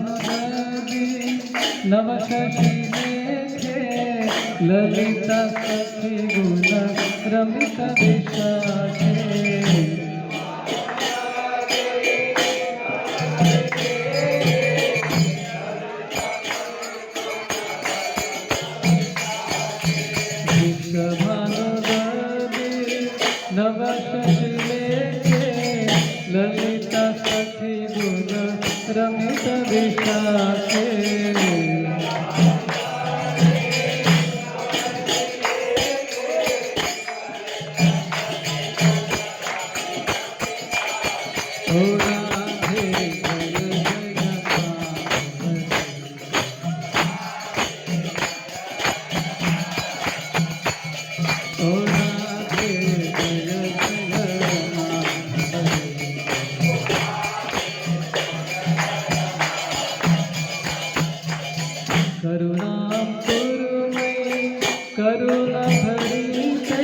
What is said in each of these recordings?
वृषभानुदेवी नवशशिलेखे ललिता सखी गुण रमित विशाखे वृषभानुदेवी नवशशिलेखे ललिता सखी गुण रमित विशाखे ओ राधे जय ओ राधे करुणां कुरु मयि करुणा भरिते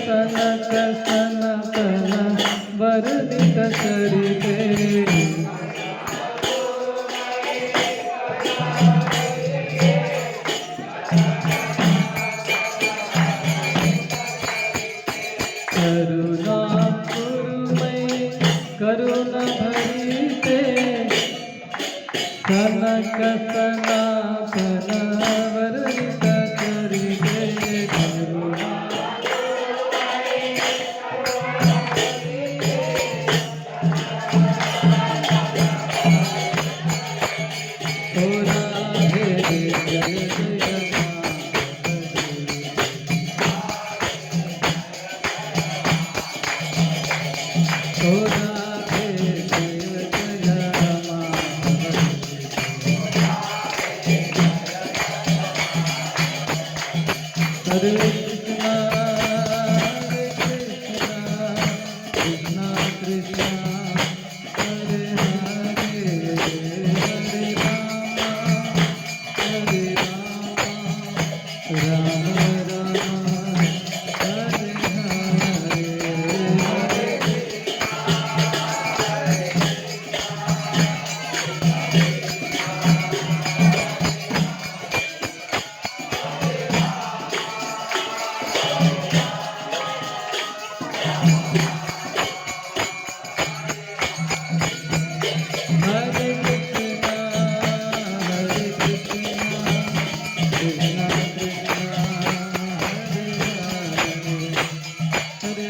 सनक सनतन वर्णित चरिते करुणां कुरु मयि करुणा भरिते सनक सनातन वर्णित चरिते करुणा ओ राधे जय जय ओ राधे जय जय हरे कृष्णा कृष्णा कृष्णा हरे हरे हरे राम राम हरे हरे हरे कृष्णा कृष्णा कृष्णा हरे हरे हरे राम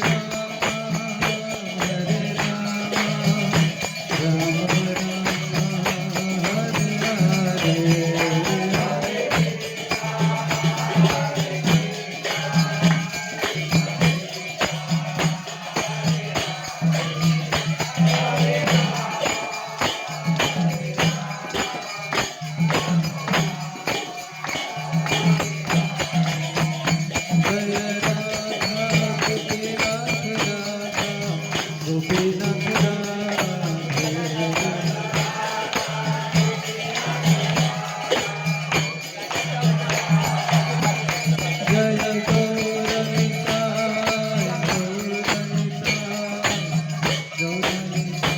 राम हरे हरे जय राधा गोपीनाथ राधा जय गौरनिता गौरनिता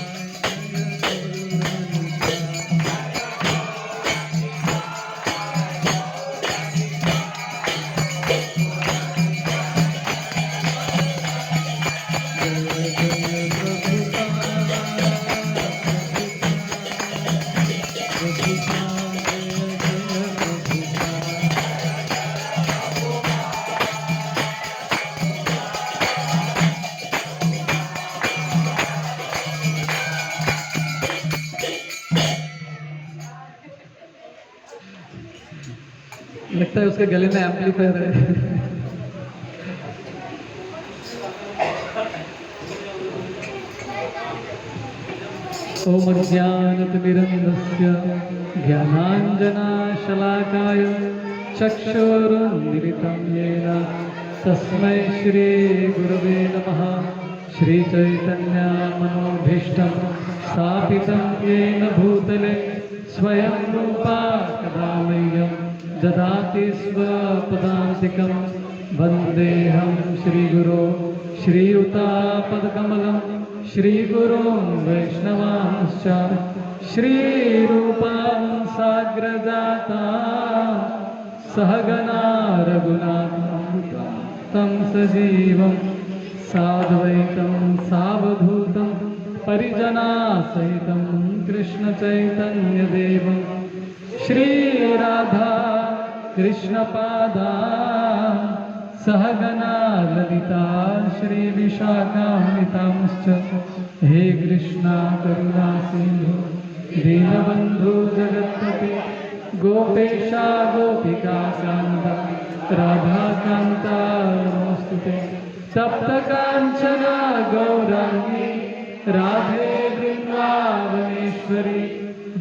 लगता है उसके गले में एम्पलीफायर है। ओम अज्ञानतिमिरन्धस्य ज्ञानाञ्जनशलाकाय चक्षुरुन्मिलितं येन तस्मै श्रीगुरवे नमः। श्रीचैतन्यमनोभीष्टं स्थापितं येन भूतले स्वयं रूपा कदा मह्यं ददाति स्वपदान्तिकं वन्देऽहं श्रीगुरो श्रीयुतापदकमलं श्रीगुरुं वैष्णवांश्च श्रीरूपां साग्रजाता सहगना रघुनाथान्विता तं सजीवं साद्वैतं सावधूतं परिजनासहितं कृष्णचैतन्यदेवं श्रीराधा कृष्णपादा सहगना ललिता श्रीविशाखान्वितांश्च हे कृष्णा करुणा सिन्धु दीनबन्धु जगत्पते गोपेशा गोपिका कान्त राधाकान्ता नमोऽस्तुते सप्तकाञ्चना गौराङ्गी राधे वृन्दावनेश्वरी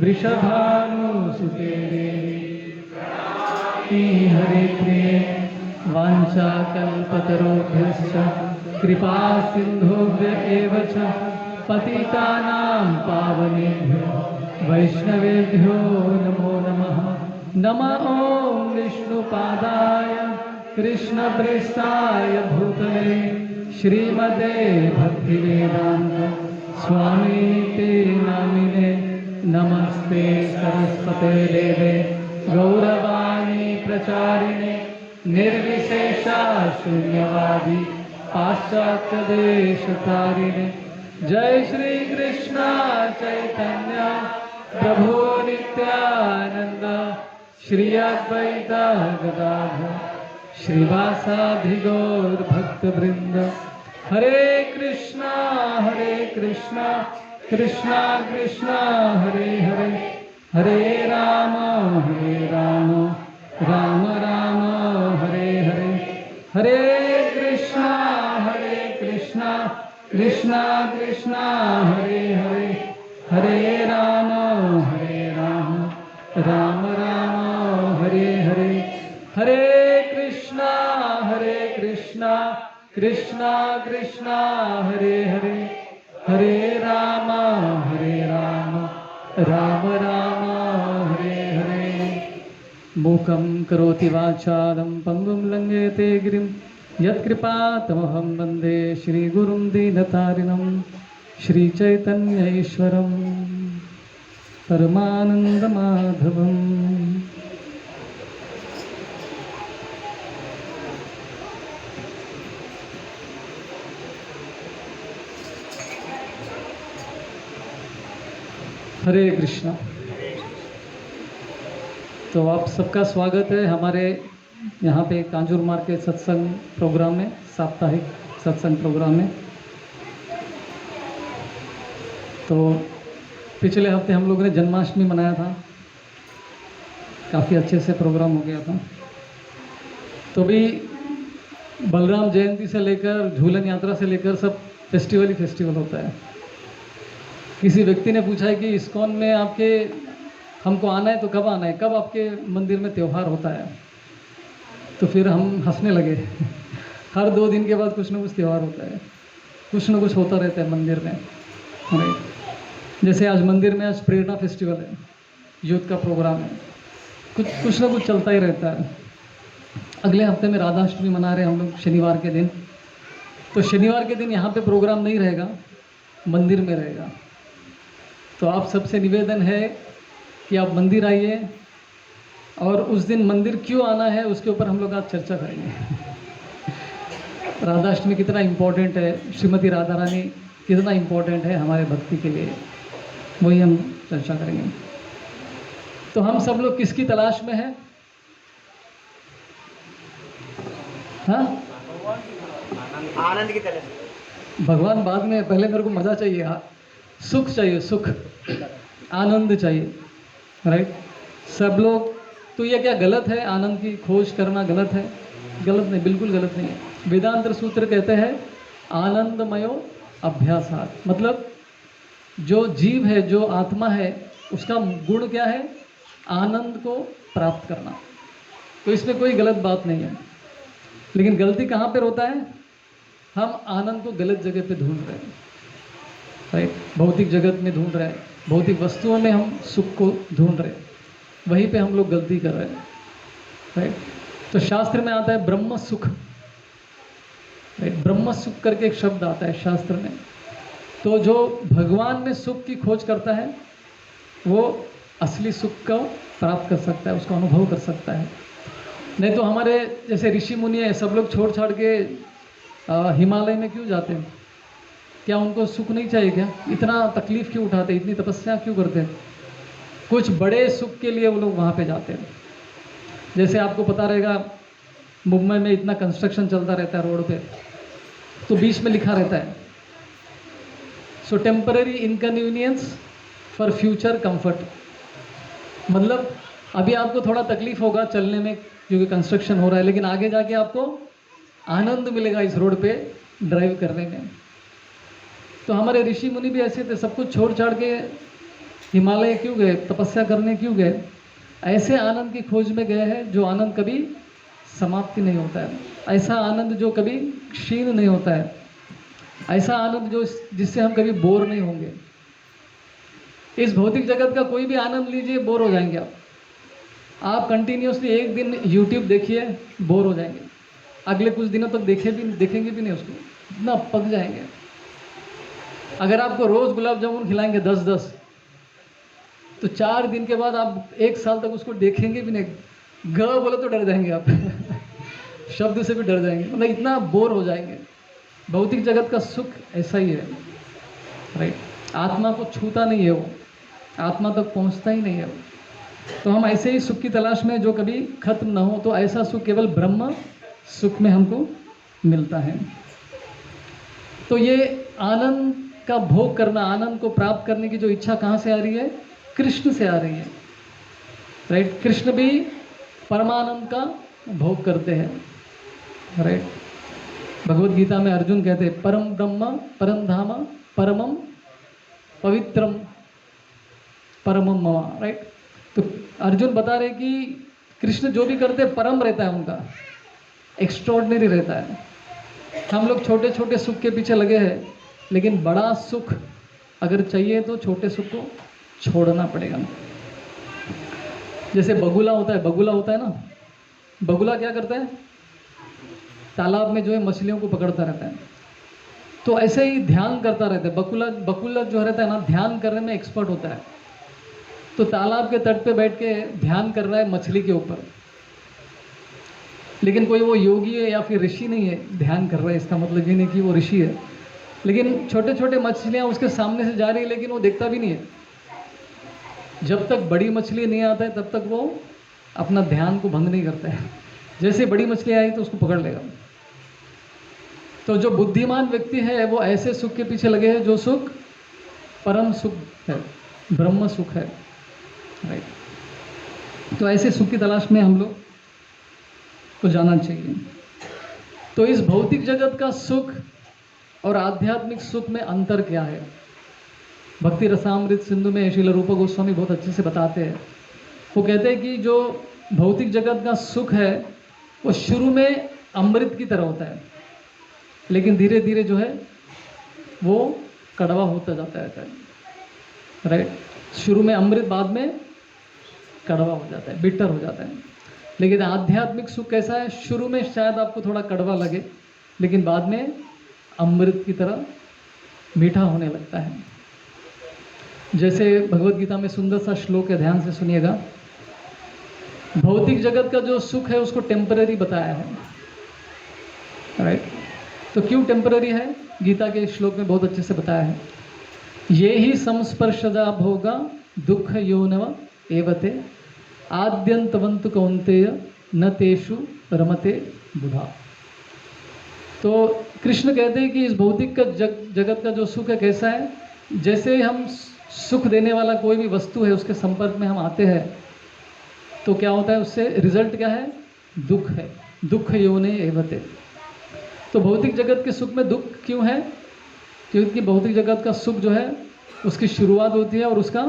वृषभानुसुते देवी हरे प्रिये वाञ्छाकल्पतरुभ्यश्च कृपा सिन्धुभ्य एव च पतितानां पावनेभ्यो वैष्णवेभ्यो नमो नमः। नमः ॐ विष्णुपादाय कृष्णप्रेष्ठाय भूतले श्रीमते भक्तिवेदान्त स्वामीते नामिने नमस्ते सरस्वते देवे गौरवाणी प्रचारिणे निर्विशेषा शून्यवादी पाश्चात्यदेशतारिणे जय श्री कृष्ण चैतन्य प्रभु नित्यानंद श्री अद्वैत गदाधर श्रीवासादि गौर भक्तवृंद हरे कृष्णा कृष्णा कृष्णा हरे हरे हरे राम राम राम हरे हरे हरे कृष्णा कृष्णा कृष्णा हरे हरे हरे राम राम हरे हरे हरे कृष्णा कृष्णा कृष्णा हरे हरे हरे राम राम हरे हरे। मूकं करोति वाचालं पंगुं लंघयते गिरिं यत्कृपातमहं वन्दे श्रीगुरुं दीनतारिणं श्रीचैतन्यैश्वरं परमानन्दमाधवम्। हरे कृष्णा। तो आप सबका स्वागत है हमारे यहाँ पे कांजूर मार्केट सत्संग प्रोग्राम में, साप्ताहिक सत्संग प्रोग्राम में। तो पिछले हफ्ते हम लोगों ने जन्माष्टमी मनाया था, काफ़ी अच्छे से प्रोग्राम हो गया था। तो भी बलराम जयंती से लेकर झूलन यात्रा से लेकर सब फेस्टिवल ही फेस्टिवल होता है। किसी व्यक्ति ने पूछा है कि इस्कॉन में हमको आना है तो कब आना है, कब आपके मंदिर में त्यौहार होता है। तो फिर हम हंसने लगे हर 2 दिन के बाद कुछ ना कुछ त्यौहार होता है, कुछ ना कुछ होता रहता है मंदिर में। जैसे आज मंदिर में आज प्रेरणा फेस्टिवल है, यूथ का प्रोग्राम है, कुछ ना कुछ चलता ही रहता है। अगले हफ्ते में राधाष्टमी मना रहे हैं हम लोग शनिवार के दिन। तो शनिवार के दिन यहाँ पे प्रोग्राम नहीं रहेगा, मंदिर में रहेगा। तो आप सबसे निवेदन है कि आप मंदिर आइए और उस दिन मंदिर क्यों आना है उसके ऊपर हम लोग आज चर्चा करेंगे। राधाष्टमी कितना इम्पोर्टेंट है, श्रीमती राधा रानी कितना इम्पोर्टेंट है हमारे भक्ति के लिए, वही हम चर्चा करेंगे। तो हम सब लोग किसकी तलाश में हैं? हाँ, आनंद की तलाश। भगवान बाद में, पहले मेरे को मज़ा चाहिए, सुख चाहिए, सुख आनंद चाहिए, राइट। सब लोग, तो ये क्या गलत है? आनंद की खोज करना गलत है? गलत नहीं, बिल्कुल गलत नहीं है। वेदांत सूत्र कहते हैं आनंदमयो अभ्यासात, मतलब जो जीव है, जो आत्मा है, उसका गुण क्या है? आनंद को प्राप्त करना। तो इसमें कोई गलत बात नहीं है। लेकिन गलती कहाँ पर होता है? हम आनंद को गलत जगह पे ढूंढ रहे हैं, राइट। भौतिक जगत में ढूंढ रहे हैं, भौतिक वस्तुओं में हम सुख को ढूंढ रहे हैं, वहीं पे हम लोग गलती कर रहे हैं। राइट। तो शास्त्र में आता है ब्रह्म सुख, राइट। ब्रह्म सुख करके एक शब्द आता है शास्त्र में। तो जो भगवान में सुख की खोज करता है वो असली सुख को प्राप्त कर सकता है, उसको अनुभव कर सकता है। नहीं तो हमारे जैसे ऋषि मुनि है, सब लोग छोड़ छाड़ के हिमालय में क्यों जाते हैं? क्या उनको सुख नहीं चाहिए क्या? इतना तकलीफ क्यों उठाते, इतनी तपस्या क्यों करते हैं? कुछ बड़े सुख के लिए वो लोग वहाँ पे जाते हैं। जैसे आपको पता रहेगा मुंबई में इतना कंस्ट्रक्शन चलता रहता है रोड पे, तो बीच में लिखा रहता है so temporary inconvenience for future comfort. मतलब अभी आपको थोड़ा तकलीफ होगा चलने में क्योंकि कंस्ट्रक्शन हो रहा है, लेकिन आगे जाके आपको आनंद मिलेगा इस रोड पे ड्राइव करने में। तो हमारे ऋषि मुनि भी ऐसे थे, सब कुछ छोड़ छाड़ के हिमालय क्यों गए, तपस्या करने क्यों गए? ऐसे आनंद की खोज में गए हैं जो आनंद कभी समाप्ति नहीं होता है, ऐसा आनंद जो कभी क्षीण नहीं होता है, ऐसा आनंद जो जिससे हम कभी बोर नहीं होंगे। इस भौतिक जगत का कोई भी आनंद लीजिए, बोर हो जाएंगे आप कंटिन्यूसली एक दिन यूट्यूब देखिए, बोर हो जाएंगे, अगले कुछ दिनों तक देखेंगे भी नहीं उसको, इतना पक जाएंगे। अगर आपको रोज़ गुलाब जामुन खिलाएंगे 10-10, तो 4 दिन के बाद आप 1 साल तक उसको देखेंगे भी नहीं, ग बोले तो डर जाएंगे आप शब्द से भी डर जाएंगे, मतलब इतना बोर हो जाएंगे। भौतिक जगत का सुख ऐसा ही है, राइट। आत्मा को छूता नहीं है वो, आत्मा तक पहुंचता ही नहीं है वो। तो हम ऐसे ही सुख की तलाश में जो कभी खत्म ना हो, तो ऐसा सुख केवल ब्रह्म सुख में हमको मिलता है। तो ये आनंद का भोग करना, आनंद को प्राप्त करने की जो इच्छा कहाँ से आ रही है? कृष्ण से आ रही है, राइट। कृष्ण भी परमानंद का भोग करते हैं, राइट। भगवत गीता में अर्जुन कहते हैं परम ब्रह्म परम धाम परमम पवित्रम परमम मम, राइट। तो अर्जुन बता रहे कि कृष्ण जो भी करते हैं परम रहता है उनका, एक्स्ट्रॉर्डिनरी रहता है। हम लोग छोटे छोटे सुख के पीछे लगे हैं, लेकिन बड़ा सुख अगर चाहिए तो छोटे सुख को छोड़ना पड़ेगा। जैसे बगुला होता है ना, बगुला क्या करता है? तालाब में जो है मछलियों को पकड़ता रहता है। तो ऐसे ही ध्यान करता रहता है बगुला जो रहता है ना, ध्यान करने में एक्सपर्ट होता है। तो तालाब के तट पे बैठ के ध्यान कर रहा है मछली के ऊपर, लेकिन कोई वो योगी है या फिर ऋषि नहीं है, ध्यान कर रहा है, इसका मतलब ये नहीं कि वो ऋषि है। लेकिन छोटे छोटे मछलियाँ उसके सामने से जा रही है, लेकिन वो देखता भी नहीं है। जब तक बड़ी मछली नहीं आता है तब तक वो अपना ध्यान को भंग नहीं करता है। जैसे बड़ी मछली आई तो उसको पकड़ लेगा। तो जो बुद्धिमान व्यक्ति है वो ऐसे सुख के पीछे लगे हैं जो सुख परम सुख है, ब्रह्म सुख है, राइट। तो ऐसे सुख की तलाश में हम लोग को जाना चाहिए। तो इस भौतिक जगत का सुख और आध्यात्मिक सुख में अंतर क्या है? भक्ति रसामृत सिंधु में श्रील रूप गोस्वामी बहुत अच्छे से बताते हैं। वो कहते हैं कि जो भौतिक जगत का सुख है वो शुरू में अमृत की तरह होता है, लेकिन धीरे धीरे जो है वो कड़वा होता जाता रहता है, राइट। शुरू में अमृत, बाद में कड़वा हो जाता है, बिटर हो जाता है। लेकिन आध्यात्मिक सुख कैसा है? शुरू में शायद आपको थोड़ा कड़वा लगे, लेकिन बाद में अमृत की तरह मीठा होने लगता है। जैसे भगवत गीता में सुंदर सा श्लोक है, ध्यान से सुनिएगा। भौतिक जगत का जो सुख है उसको टेम्पररी बताया है, राइट। तो क्यों टेम्पररी है? गीता के श्लोक में बहुत अच्छे से बताया है। ये ही संस्पर्शदा भोगा दुख योनव एवते आद्यंतवंतु कौन्तेय न तेषु रमते बुधा। तो कृष्ण कहते हैं कि इस भौतिक का जगत का जो सुख है कैसा है? जैसे हम सुख देने वाला कोई भी वस्तु है उसके संपर्क में हम आते हैं तो क्या होता है? उससे रिजल्ट क्या है? दुख है। दुख योने एवते। तो भौतिक जगत के सुख में दुख क्यों है? क्योंकि भौतिक जगत का सुख जो है उसकी शुरुआत होती है और उसका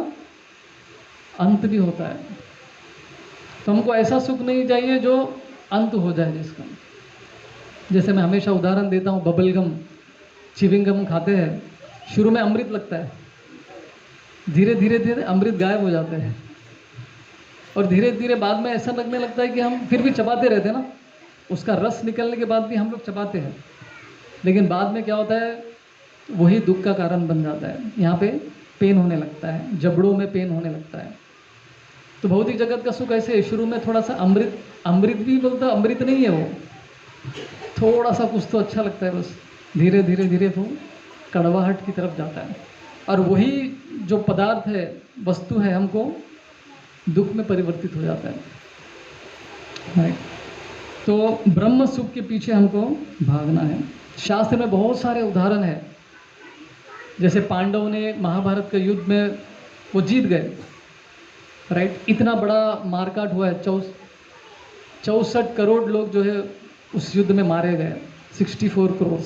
अंत भी होता है। तो हमको ऐसा सुख नहीं चाहिए जो अंत हो जाए जिसका। जैसे मैं हमेशा उदाहरण देता हूँ, बबल गम, चिविंग गम खाते हैं, शुरू में अमृत लगता है, धीरे धीरे धीरे अमृत गायब हो जाता है, और धीरे धीरे बाद में ऐसा लगने लगता है कि हम फिर भी चबाते रहते हैं ना, उसका रस निकलने के बाद भी हम लोग चबाते हैं, लेकिन बाद में क्या होता है, वही दुख का कारण बन जाता है। यहाँ पे पेन होने लगता है, जबड़ों में पेन होने लगता है। तो भौतिक जगत का सुख ऐसे है, शुरू में थोड़ा सा अमृत, अमृत भी बोलता, अमृत नहीं है वो, थोड़ा सा कुछ तो अच्छा लगता है, बस धीरे धीरे धीरे वो कड़वाहट की तरफ जाता है, और वही जो पदार्थ है, वस्तु है, हमको दुख में परिवर्तित हो जाता है। राइट। तो ब्रह्म सुख के पीछे हमको भागना है। शास्त्र में बहुत सारे उदाहरण है, जैसे पांडवों ने महाभारत के युद्ध में वो जीत गए। राइट। इतना बड़ा मारकाट हुआ है, 64 करोड़ लोग जो है उस युद्ध में मारे गए, 64 करोड़।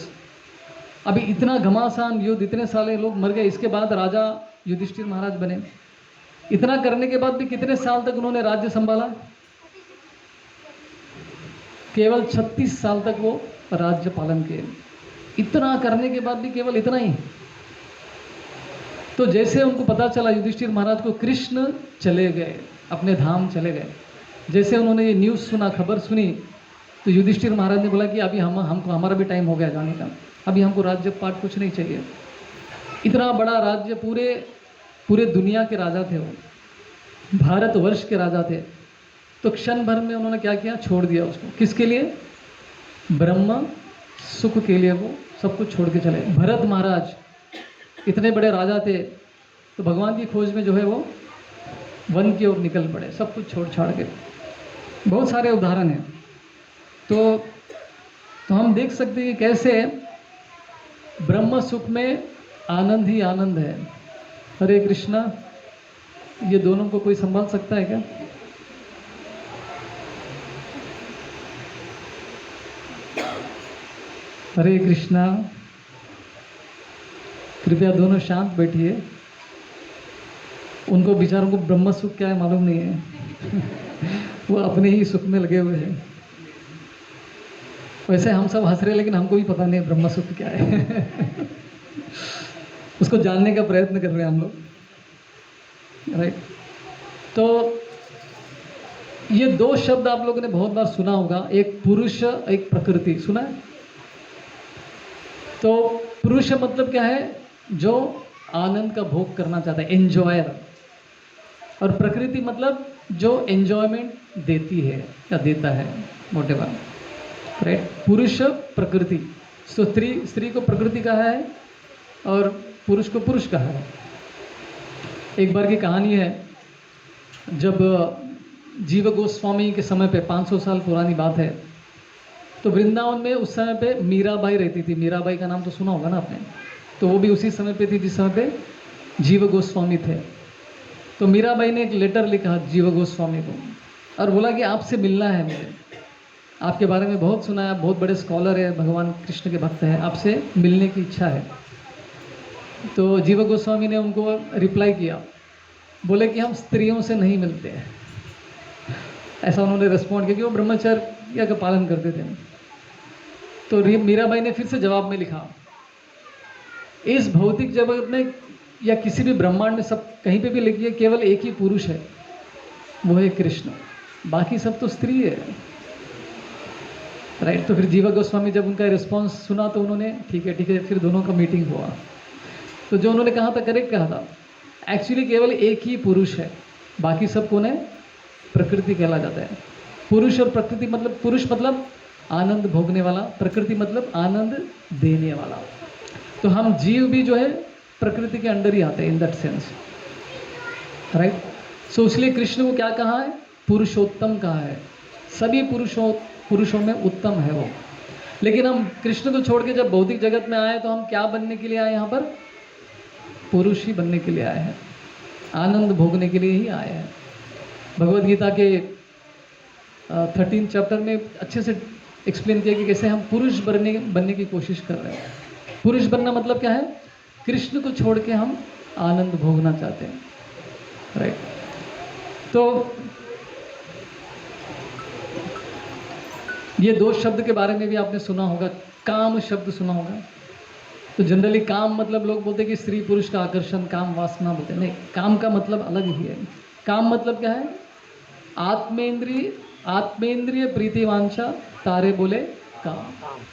अभी इतना घमासान युद्ध, इतने सारे लोग मर गए, इसके बाद राजा युधिष्ठिर महाराज बने। इतना करने के बाद भी कितने साल तक उन्होंने राज्य संभाला? केवल 36 साल तक वो राज्य पालन किए। इतना करने के बाद भी केवल इतना ही। तो जैसे उनको पता चला युधिष्ठिर महाराज को, कृष्ण चले गए, अपने धाम चले गए, जैसे उन्होंने ये न्यूज़ सुना, खबर सुनी, तो युधिष्ठिर महाराज ने बोला कि अभी हमको हमारा भी टाइम हो गया जाने का, अभी हमको राज्य पाठ कुछ नहीं चाहिए। इतना बड़ा राज्य, पूरे दुनिया के राजा थे वो, भारतवर्ष के राजा थे। तो क्षण भर में उन्होंने क्या किया, छोड़ दिया उसको। किसके लिए? ब्रह्म सुख के लिए वो सब कुछ छोड़ के चले। भरत महाराज इतने बड़े राजा थे, तो भगवान की खोज में जो है वो वन की ओर निकल पड़े, सब कुछ छोड़ छाड़ के। बहुत सारे उदाहरण हैं। तो हम देख सकते हैं कि कैसे ब्रह्म सुख में आनंद ही आनंद है। हरे कृष्णा। ये दोनों को कोई संभाल सकता है क्या? हरे कृष्णा। कृपया दोनों शांत बैठिए। उनको बेचारों को ब्रह्म सुख क्या है मालूम नहीं है। वो अपने ही सुख में लगे हुए हैं। वैसे हम सब हंस रहे हैं, लेकिन हमको भी पता नहीं है ब्रह्म सुख क्या है। उसको जानने का प्रयत्न कर रहे हैं हम लोग। राइट। तो ये दो शब्द आप लोगों ने बहुत बार सुना होगा, एक पुरुष, एक प्रकृति। सुना है? तो पुरुष मतलब क्या है? जो आनंद का भोग करना चाहता है, एंजॉयर। और प्रकृति मतलब जो एंजॉयमेंट देती है या देता है, व्हाटएवर। राइट। पुरुष प्रकृति। तो स्त्री को प्रकृति कहा है और पुरुष को पुरुष कहा है। एक बार की कहानी है, जब जीव गोस्वामी के समय पे, 500 साल पुरानी बात है, तो वृंदावन में उस समय पे मीराबाई रहती थी। मीराबाई का नाम तो सुना होगा ना आपने। तो वो भी उसी समय पे थी जिस समय पे जीव गोस्वामी थे। तो मीराबाई ने एक लेटर लिखा जीव गोस्वामी को और बोला कि आपसे मिलना है मुझे, आपके बारे में बहुत सुना है, आप बहुत बड़े स्कॉलर है, भगवान कृष्ण के भक्त हैं, आपसे मिलने की इच्छा है। तो जीव गोस्वामी ने उनको रिप्लाई किया, बोले कि हम स्त्रियों से नहीं मिलते हैं। ऐसा उन्होंने रिस्पॉन्ड किया कि वो ब्रह्मचर्य का पालन करते थे। तो मीराबाई ने फिर से जवाब में लिखा, इस भौतिक जगत में या किसी भी ब्रह्मांड में, सब कहीं पे भी लिखिए, केवल एक ही पुरुष है, वो है कृष्ण, बाकी सब तो स्त्री है। राइट। तो फिर जीवा गोस्वामी जब उनका रिस्पॉन्स सुना तो उन्होंने ठीक है, फिर दोनों का मीटिंग हुआ। तो जो उन्होंने कहा था करेक्ट कहा था। एक्चुअली केवल एक ही पुरुष है, बाकी सब कौन है? प्रकृति कहला जाता है। पुरुष और प्रकृति मतलब, पुरुष मतलब आनंद भोगने वाला, प्रकृति मतलब आनंद देने वाला। तो हम जीव भी जो है प्रकृति के अंडर ही आते हैं इन दैट सेंस। राइट। सो इसलिए कृष्ण को क्या कहा है? पुरुषोत्तम कहा है। सभी पुरुषों में उत्तम है वो। लेकिन हम कृष्ण को छोड़ के जब भौतिक जगत में आए तो हम क्या बनने के लिए आए? यहाँ पर पुरुष ही बनने के लिए आए हैं, आनंद भोगने के लिए ही आए हैं। भगवद गीता के 13 चैप्टर में अच्छे से एक्सप्लेन किया कि कैसे हम पुरुष बनने की कोशिश कर रहे हैं। पुरुष बनना मतलब क्या है? कृष्ण को छोड़ के हम आनंद भोगना चाहते हैं। राइट। तो ये दो शब्द के बारे में भी आपने सुना होगा, काम शब्द सुना होगा। तो जनरली काम मतलब लोग बोलते हैं कि स्त्री पुरुष का आकर्षण, काम वासना बोलते हैं। नहीं, काम का मतलब अलग ही है। काम मतलब क्या है? आत्मेंद्रिय प्रीति वांछा, तारे बोले काम।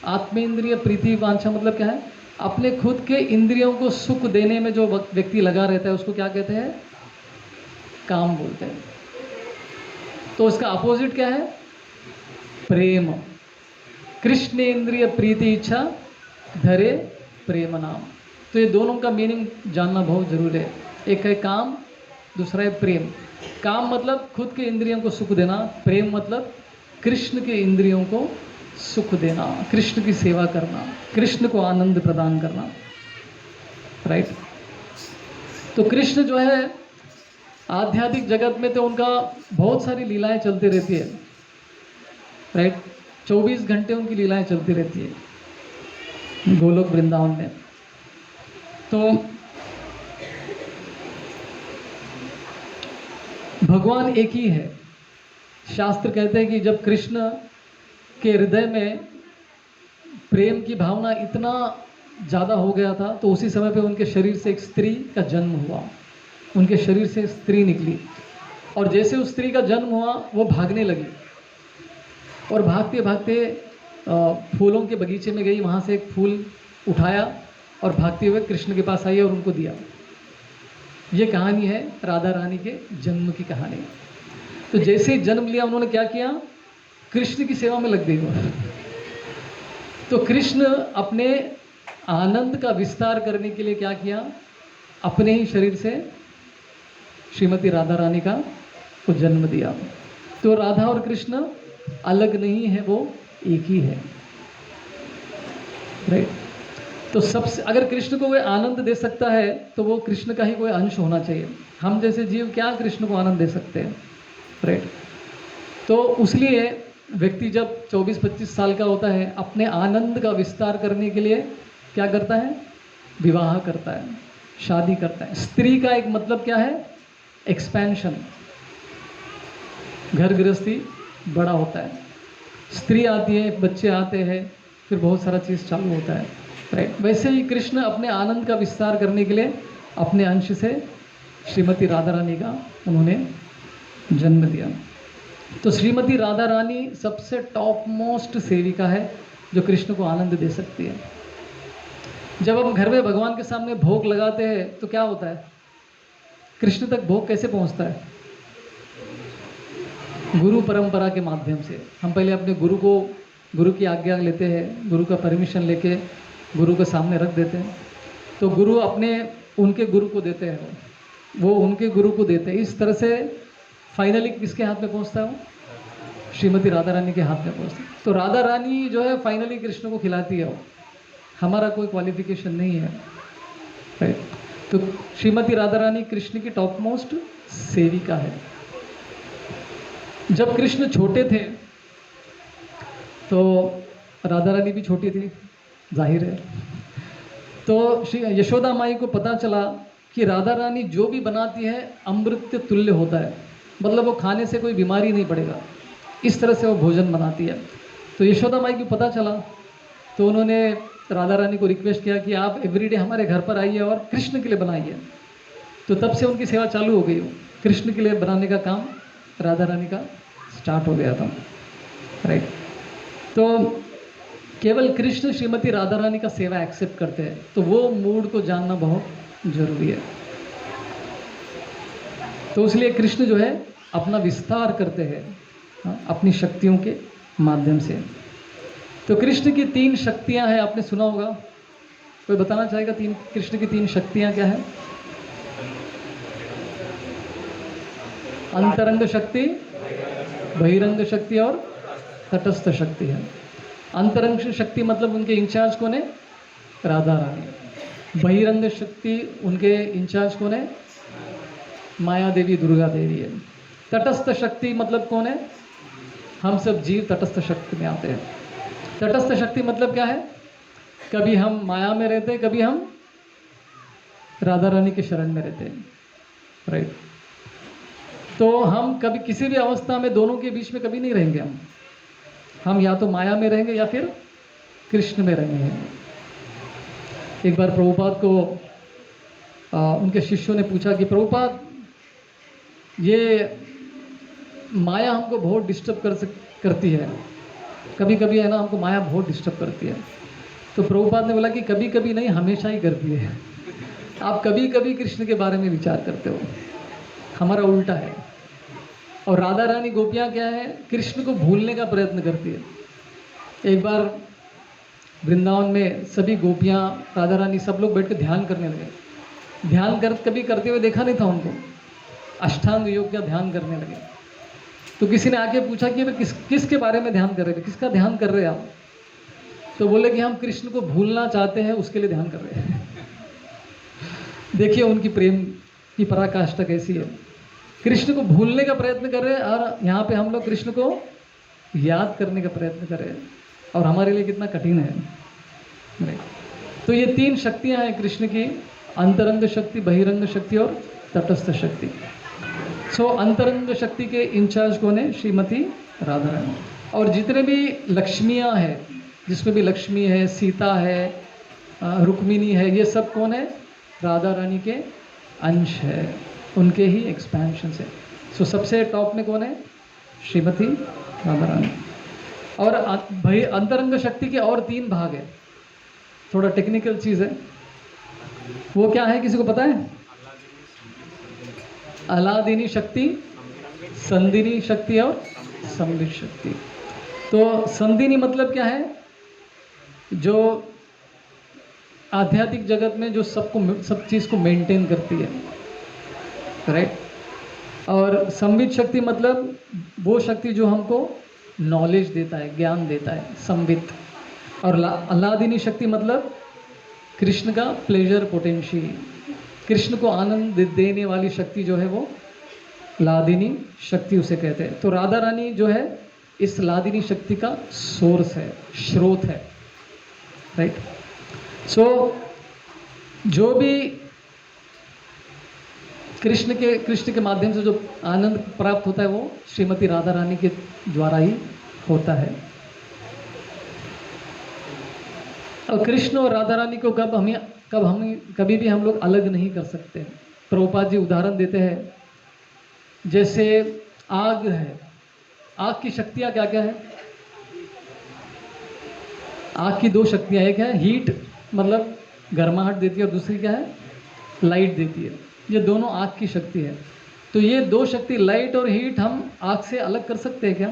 आत्मेंद्रिय प्रीति वांछा मतलब क्या है? अपने खुद के इंद्रियों को सुख देने में जो व्यक्ति लगा रहता है उसको क्या कहते हैं? काम बोलते हैं। तो उसका अपोजिट क्या है? प्रेम। कृष्णेंद्रिय प्रीति इच्छा, धरे प्रेम नाम। तो ये दोनों का मीनिंग जानना बहुत जरूरी है। एक है काम, दूसरा है प्रेम। काम मतलब खुद के इंद्रियों को सुख देना, प्रेम मतलब कृष्ण के इंद्रियों को सुख देना, कृष्ण की सेवा करना, कृष्ण को आनंद प्रदान करना। राइट। तो कृष्ण जो है आध्यात्मिक जगत में तो उनका बहुत सारी लीलाएं चलती रहती है। राइट। 24 घंटे उनकी लीलाएं चलती रहती है गोलोक वृंदावन में। तो भगवान एक ही है। शास्त्र कहते हैं कि जब कृष्ण के हृदय में प्रेम की भावना इतना ज़्यादा हो गया था तो उसी समय पे उनके शरीर से एक स्त्री का जन्म हुआ। उनके शरीर से स्त्री निकली और जैसे उस स्त्री का जन्म हुआ वो भागने लगी और भागते भागते फूलों के बगीचे में गई, वहाँ से एक फूल उठाया और भागते हुए कृष्ण के पास आई और उनको दिया। ये कहानी है राधा रानी के जन्म की कहानी। तो जैसे ही जन्म लिया उन्होंने क्या किया? कृष्ण की सेवा में लग गई वो। तो कृष्ण अपने आनंद का विस्तार करने के लिए क्या किया? अपने ही शरीर से श्रीमती राधा रानी का को जन्म दिया। तो राधा और कृष्ण अलग नहीं है, वो एक ही है। राइट। तो सबसे अगर कृष्ण को कोई आनंद दे सकता है तो वो कृष्ण का ही कोई अंश होना चाहिए। हम जैसे जीव क्या कृष्ण को आनंद दे सकते हैं? राइट। तो उसलिए व्यक्ति जब 24-25 साल का होता है अपने आनंद का विस्तार करने के लिए क्या करता है? विवाह करता है, शादी करता है। स्त्री का एक मतलब क्या है? एक्सपेंशन। घर गृहस्थी बड़ा होता है, स्त्री आती है, बच्चे आते हैं, फिर बहुत सारा चीज़ चालू होता है। राइट। वैसे ही कृष्ण अपने आनंद का विस्तार करने के लिए अपने अंश से श्रीमती राधा रानी का उन्होंने जन्म दिया। तो श्रीमती राधा रानी सबसे टॉप मोस्ट सेविका है जो कृष्ण को आनंद दे सकती है। जब हम घर में भगवान के सामने भोग लगाते हैं तो क्या होता है? कृष्ण तक भोग कैसे पहुंचता है? गुरु परंपरा के माध्यम से। हम पहले अपने गुरु की आज्ञा लेते हैं, गुरु का परमिशन लेके गुरु के सामने रख देते हैं। तो गुरु उनके गुरु को देते हैं, वो उनके गुरु को देते हैं। इस तरह से फाइनली किसके हाथ में पहुंचता है? वो श्रीमती राधा रानी के हाथ में पहुंचता है। तो राधा रानी जो है फाइनली कृष्ण को खिलाती है। वो हमारा कोई क्वालिफिकेशन नहीं है। राइट। तो श्रीमती राधा रानी कृष्ण की टॉप मोस्ट सेविका है। जब कृष्ण छोटे थे तो राधा रानी भी छोटी थी, जाहिर है। तो श्री यशोदा माई को पता चला कि राधा रानी जो भी बनाती है अमृत तुल्य होता है, मतलब वो खाने से कोई बीमारी नहीं पड़ेगा, इस तरह से वो भोजन बनाती है। तो यशोदा माई को पता चला तो उन्होंने राधा रानी को रिक्वेस्ट किया कि आप एवरीडे हमारे घर पर आइए और कृष्ण के लिए बनाइए। तो तब से उनकी सेवा चालू हो गई। कृष्ण के लिए बनाने का काम राधा रानी का स्टार्ट हो गया था। राइट। तो केवल कृष्ण श्रीमती राधा रानी का सेवा एक्सेप्ट करते हैं, तो वो मूड को जानना बहुत जरूरी है। तो इसलिए कृष्ण जो है अपना विस्तार करते हैं अपनी शक्तियों के माध्यम से। तो कृष्ण की 3 शक्तियां हैं, आपने सुना होगा। कोई बताना चाहेगा कृष्ण की 3 शक्तियां क्या है? अंतरंग शक्ति, बहिरंग शक्ति और तटस्थ शक्ति है। अंतरंग शक्ति मतलब उनके इंचार्ज कौन है? राधा रानी। बहिरंग शक्ति उनके इंचार्ज कौन है? माया देवी, दुर्गा देवी है। तटस्थ शक्ति मतलब कौन है? हम सब जीव तटस्थ शक्ति में आते हैं। तटस्थ शक्ति मतलब क्या है? कभी हम माया में रहते हैं, कभी हम राधा रानी के शरण में रहते हैं। राइट। तो हम कभी किसी भी अवस्था में दोनों के बीच में कभी नहीं रहेंगे। हम या तो माया में रहेंगे या फिर कृष्ण में रहेंगे। एक बार प्रभुपाद को उनके शिष्यों ने पूछा कि प्रभुपाद ये माया हमको बहुत डिस्टर्ब करती है, कभी कभी है ना, हमको माया बहुत डिस्टर्ब करती है। तो प्रभुपाद ने बोला कि कभी कभी नहीं, हमेशा ही करती है। आप कभी कभी कृष्ण के बारे में विचार करते हो, हमारा उल्टा है। और राधा रानी गोपियाँ क्या है, कृष्ण को भूलने का प्रयत्न करती है। एक बार वृंदावन में सभी गोपियाँ, राधा रानी, सब लोग बैठ कर ध्यान करने लगे। ध्यान कभी करते हुए देखा नहीं था उनको, अष्टांग योग का ध्यान करने लगे। तो किसी ने आके पूछा कि वे किसके बारे में ध्यान कर रहे हैं, किसका ध्यान कर रहे हैं आप? तो बोले कि हम कृष्ण को भूलना चाहते हैं, उसके लिए ध्यान कर रहे हैं। देखिए उनकी प्रेम की पराकाष्ठा कैसी है। कृष्ण को भूलने का प्रयत्न कर रहे हैं और यहाँ पे हम लोग कृष्ण को याद करने का प्रयत्न कर रहे हैं, और हमारे लिए कितना कठिन है। नहीं। तो ये 3 शक्तियाँ हैं कृष्ण की, अंतरंग शक्ति, बहिरंग शक्ति और तटस्थ शक्ति। सो अंतरंग शक्ति के इंचार्ज कौन है? श्रीमती राधा रानी। और जितने भी लक्ष्मियाँ हैं, जिसमें भी लक्ष्मी है, सीता है, रुक्मिणी है, ये सब कौन है? राधा रानी के अंश है, उनके ही एक्सपेंशन है। सो सबसे टॉप में कौन है? श्रीमती राधा रानी। और भाई अंतरंग शक्ति के और 3 भाग है, थोड़ा टेक्निकल चीज़ है। वो क्या है, किसी को पता है? अलादिनी शक्ति, संदिनी शक्ति और संबित शक्ति। तो संदिनी मतलब क्या है? जो आध्यात्मिक जगत में जो सब चीज़ को मेंटेन करती है, राइट। और संबित शक्ति मतलब वो शक्ति जो हमको नॉलेज देता है, ज्ञान देता है, संबित। और अल्लादिनी शक्ति मतलब कृष्ण का प्लेजर पोटेंशियल, कृष्ण को आनंद देने वाली शक्ति जो है वो लादिनी शक्ति उसे कहते हैं। तो राधा रानी जो है इस लादिनी शक्ति का सोर्स है, स्रोत है, राइट। सो जो भी कृष्ण के माध्यम से जो आनंद प्राप्त होता है वो श्रीमती राधा रानी के द्वारा ही होता है। और कृष्ण और राधा रानी को कभी भी हम लोग अलग नहीं कर सकते। प्रभुपाद जी उदाहरण देते हैं, जैसे आग है, आग की शक्तियाँ क्या क्या है? आग की 2 शक्तियाँ, एक है हीट मतलब गर्माहट देती है, और दूसरी क्या है? लाइट देती है। ये दोनों आग की शक्ति है। तो ये 2 शक्ति, लाइट और हीट, हम आग से अलग कर सकते हैं क्या?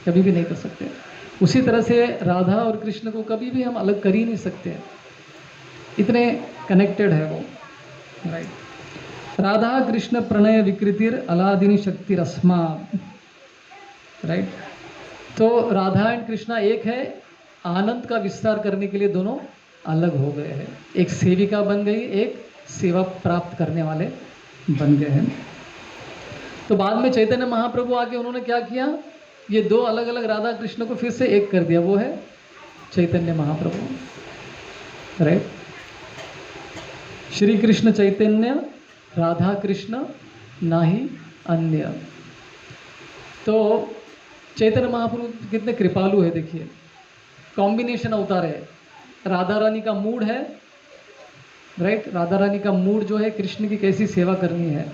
कभी भी नहीं कर सकते। उसी तरह से राधा और कृष्ण को कभी भी हम अलग कर ही नहीं सकते, इतने कनेक्टेड है वो, राइट। राधा कृष्ण प्रणय विकृतिर अलादिनी शक्ति रस्मा, राइट। तो राधा एंड कृष्णा एक है, आनंद का विस्तार करने के लिए दोनों अलग हो गए हैं। एक सेविका बन गई, एक सेवा प्राप्त करने वाले बन गए हैं। तो बाद में चैतन्य महाप्रभु आके उन्होंने क्या किया, ये 2 अलग अलग राधा कृष्ण को फिर से एक कर दिया, वो है चैतन्य महाप्रभु, राइट। श्री कृष्ण चैतन्य राधा कृष्ण नाही अन्य। तो चैतन्य महाप्रभु कितने कृपालु है, देखिए कॉम्बिनेशन अवतार है। राधा रानी का मूड है, राइट, राधा रानी का मूड जो है कृष्ण की कैसी सेवा करनी है,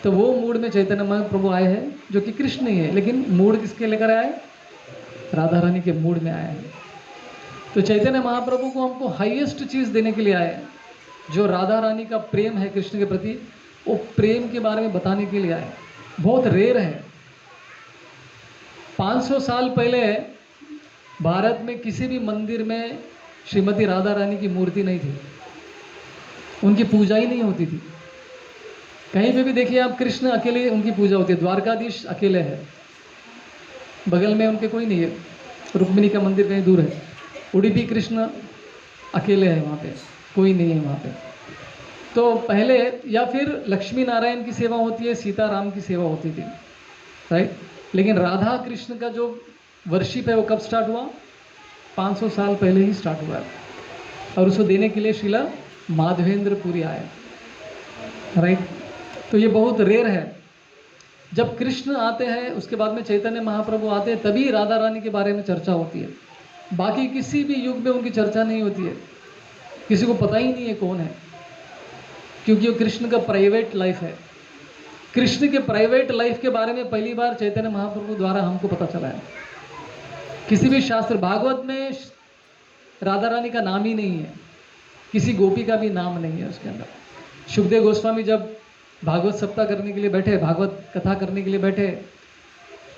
तो वो मूड में चैतन्य महाप्रभु आए हैं, जो कि कृष्ण ही है, लेकिन मूड किसके लेकर आए? राधा रानी के मूड में आए हैं। तो चैतन्य महाप्रभु को हमको हाईएस्ट चीज़ देने के लिए आए हैं, जो राधा रानी का प्रेम है कृष्ण के प्रति, वो प्रेम के बारे में बताने के लिए आए। बहुत रेयर है। 500 साल पहले भारत में किसी भी मंदिर में श्रीमती राधा रानी की मूर्ति नहीं थी, उनकी पूजा ही नहीं होती थी। कहीं पे भी देखिए आप, कृष्ण अकेले उनकी पूजा होती है। द्वारकाधीश अकेले है, बगल में उनके कोई नहीं है। रुक्मिणी का मंदिर कहीं दूर है। उडुपी कृष्ण अकेले है, वहाँ पे कोई नहीं है वहाँ पे। तो पहले या फिर लक्ष्मी नारायण की सेवा होती है, सीता राम की सेवा होती थी, राइट। लेकिन राधा कृष्ण का जो वर्शिप है वो कब स्टार्ट हुआ? 500 साल पहले ही स्टार्ट हुआ है। और उसको देने के लिए श्रीला माधवेंद्र पुरी आए, राइट। तो ये बहुत रेयर है। जब कृष्ण आते हैं उसके बाद में चैतन्य महाप्रभु आते हैं, तभी राधा रानी के बारे में चर्चा होती है। बाकी किसी भी युग में उनकी चर्चा नहीं होती है, किसी को पता ही नहीं है कौन है, क्योंकि वो कृष्ण का प्राइवेट लाइफ है। कृष्ण के प्राइवेट लाइफ के बारे में पहली बार चैतन्य महाप्रभु द्वारा हमको पता चला है। किसी भी शास्त्र, भागवत में राधा रानी का नाम ही नहीं है, किसी गोपी का भी नाम नहीं है उसके अंदर। सुखदेव गोस्वामी जब भागवत सप्ताह करने के लिए बैठे, भागवत कथा करने के लिए बैठे,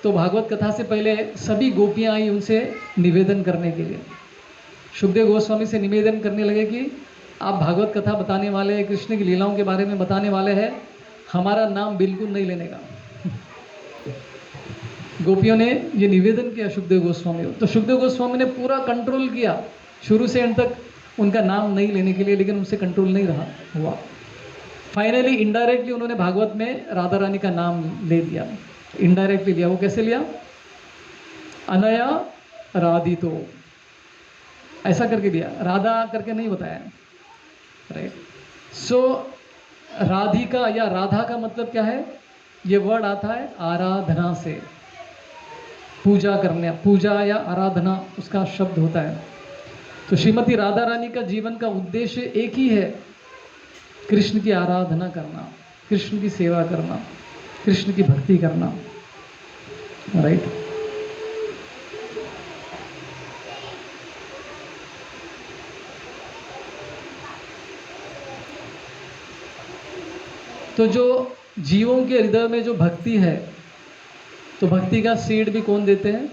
तो भागवत कथा से पहले सभी गोपियाँ आई उनसे निवेदन करने के लिए। सुखदेव गोस्वामी से निवेदन करने लगे कि आप भागवत कथा बताने वाले हैं, कृष्ण की लीलाओं के बारे में बताने वाले हैं, हमारा नाम बिल्कुल नहीं लेने का। गोपियों ने ये निवेदन किया सुखदेव गोस्वामी को, तो सुखदेव गोस्वामी ने पूरा कंट्रोल किया शुरू से एंड तक उनका नाम नहीं लेने के लिए, लेकिन उनसे कंट्रोल नहीं रहा हुआ। फाइनली इनडायरेक्टली उन्होंने भागवत में राधा रानी का नाम ले दिया, इनडायरेक्टली लिया। वो कैसे लिया? अनया राधितो, ऐसा करके दिया, राधा करके नहीं बताया, राइट। सो राधिका या राधा का मतलब क्या है? ये वर्ड आता है आराधना से, पूजा करने, पूजा या आराधना उसका शब्द होता है। तो श्रीमती राधा रानी का जीवन का उद्देश्य एक ही है, कृष्ण की आराधना करना, कृष्ण की सेवा करना, कृष्ण की भक्ति करना, राइट। तो जो जीवों के हृदय में जो भक्ति है, तो भक्ति का सीड भी कौन देते हैं?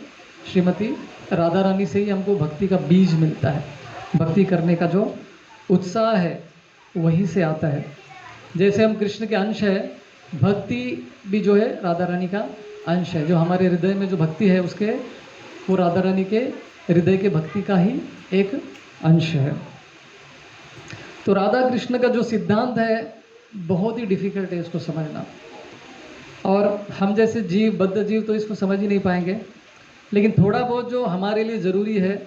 श्रीमती राधा रानी से ही हमको भक्ति का बीज मिलता है। भक्ति करने का जो उत्साह है वहीं से आता है। जैसे हम कृष्ण के अंश है, भक्ति भी जो है राधा रानी का अंश है। जो हमारे हृदय में जो भक्ति है उसके, वो राधा रानी के हृदय के भक्ति का ही एक अंश है। तो राधा कृष्ण का जो सिद्धांत है बहुत ही डिफिकल्ट है इसको समझना, और हम जैसे जीव, बद्ध जीव तो इसको समझ ही नहीं पाएंगे। लेकिन थोड़ा बहुत जो हमारे लिए ज़रूरी है,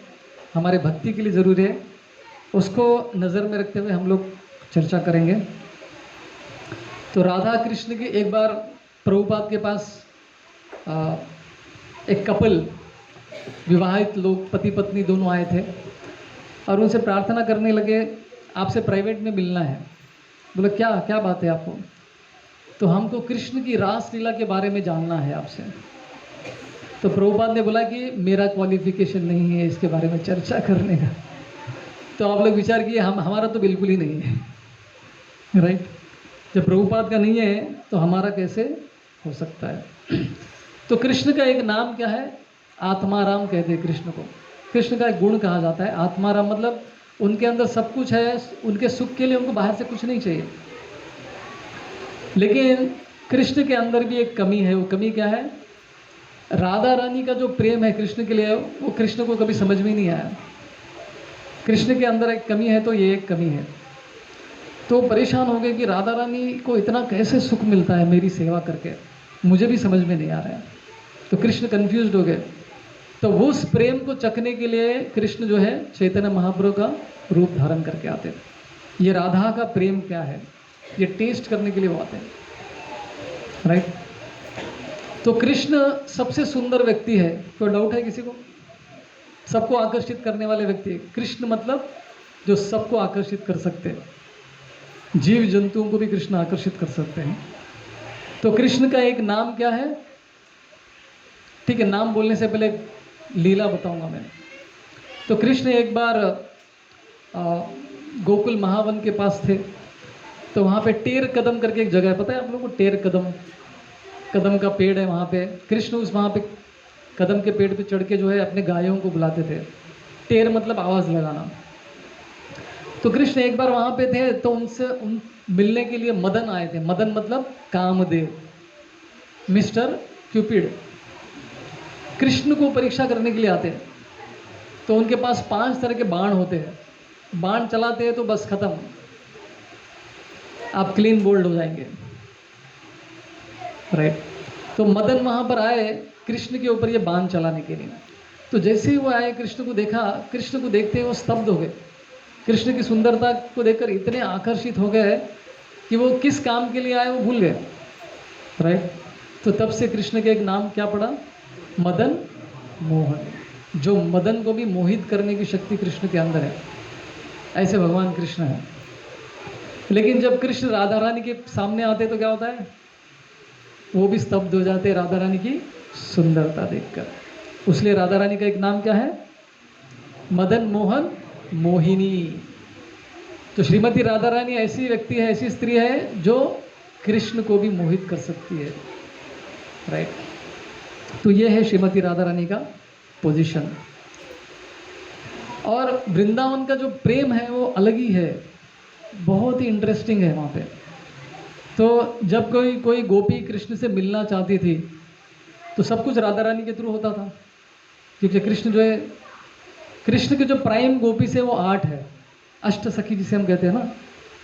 हमारे भक्ति के लिए ज़रूरी है, उसको नज़र में रखते हुए हम लोग चर्चा करेंगे। तो राधा कृष्ण की एक बार प्रभुपाद के पास एक कपल, विवाहित लोग, पति पत्नी दोनों आए थे और उनसे प्रार्थना करने लगे, आपसे प्राइवेट में मिलना है। बोले क्या क्या बात है आपको? तो हमको कृष्ण की रास लीला के बारे में जानना है आपसे। तो प्रभुपाद ने बोला कि मेरा क्वालिफिकेशन नहीं है इसके बारे में चर्चा करने का। तो आप लोग विचार किए, हमारा तो बिल्कुल ही नहीं है, राइट। जब प्रभुपाद का नहीं है तो हमारा कैसे हो सकता है? तो कृष्ण का एक नाम क्या है? आत्माराम कहते हैं कृष्ण को। कृष्ण का एक गुण कहा जाता है आत्माराम, मतलब उनके अंदर सब कुछ है, उनके सुख के लिए उनको बाहर से कुछ नहीं चाहिए। लेकिन कृष्ण के अंदर भी एक कमी है। वो कमी क्या है? राधा रानी का जो प्रेम है कृष्ण के लिए, वो कृष्ण को कभी समझ में नहीं आया। कृष्ण के अंदर एक कमी है, तो ये एक कमी है। तो परेशान हो गए कि राधा रानी को इतना कैसे सुख मिलता है मेरी सेवा करके, मुझे भी समझ में नहीं आ रहा है। तो कृष्ण कंफ्यूज्ड हो गए। तो वो उस प्रेम को चखने के लिए कृष्ण जो है चैतन्य महाप्रभु का रूप धारण करके आते हैं। ये राधा का प्रेम क्या है, ये टेस्ट करने के लिए वो आते हैं, राइट। तो कृष्ण सबसे सुंदर व्यक्ति है, कोई डाउट है किसी को? सबको आकर्षित करने वाले व्यक्ति है कृष्ण, मतलब जो सबको आकर्षित कर सकते हैं, जीव जंतुओं को भी कृष्ण आकर्षित कर सकते हैं। तो कृष्ण का एक नाम क्या है? ठीक है, नाम बोलने से पहले लीला बताऊंगा मैं। तो कृष्ण एक बार गोकुल महावन के पास थे, तो वहाँ पे टेर कदम करके एक जगह है, पता है आप लोगों को? टेर कदम, कदम का पेड़ है वहाँ पे। कृष्ण उस वहाँ पे कदम के पेड़ पे चढ़ के जो है अपने गायों को बुलाते थे। टेर मतलब आवाज़ लगाना। तो कृष्ण एक बार वहाँ पे थे, तो उनसे मिलने के लिए मदन आए थे। मदन मतलब कामदेव, मिस्टर क्यूपिड। कृष्ण को परीक्षा करने के लिए आते हैं। तो उनके पास 5 तरह के बाण होते हैं। बाण चलाते हैं तो बस खत्म, आप क्लीन बोल्ड हो जाएंगे, राइट। तो मदन वहाँ पर आए कृष्ण के ऊपर ये बाण चलाने के लिए। तो जैसे ही वो आए, कृष्ण को देखा, कृष्ण को देखते ही वो स्तब्ध हो गए। कृष्ण की सुंदरता को देखकर इतने आकर्षित हो गए कि वो किस काम के लिए आए वो भूल गए, राइट। तो तब से कृष्ण के एक नाम क्या पड़ा? मदन मोहन। जो मदन को भी मोहित करने की शक्ति कृष्ण के अंदर है, ऐसे भगवान कृष्ण है। लेकिन जब कृष्ण राधा रानी के सामने आते तो क्या होता है? वो भी स्तब्ध हो जाते हैं राधा रानी की सुंदरता देखकर। उसलिए राधा रानी का एक नाम क्या है? मदन मोहन मोहिनी। तो श्रीमती राधा रानी ऐसी व्यक्ति है, ऐसी स्त्री है जो कृष्ण को भी मोहित कर सकती है, राइट। तो ये है श्रीमती राधा रानी का पोजीशन। और वृंदावन का जो प्रेम है वो अलग ही है, बहुत ही इंटरेस्टिंग है वहाँ पे। तो जब कोई कोई गोपी कृष्ण से मिलना चाहती थी तो सब कुछ राधा रानी के थ्रू होता था, क्योंकि कृष्ण जो है, कृष्ण के जो प्राइम गोपी से वो 8 है, अष्ट सखी जिसे हम कहते हैं ना।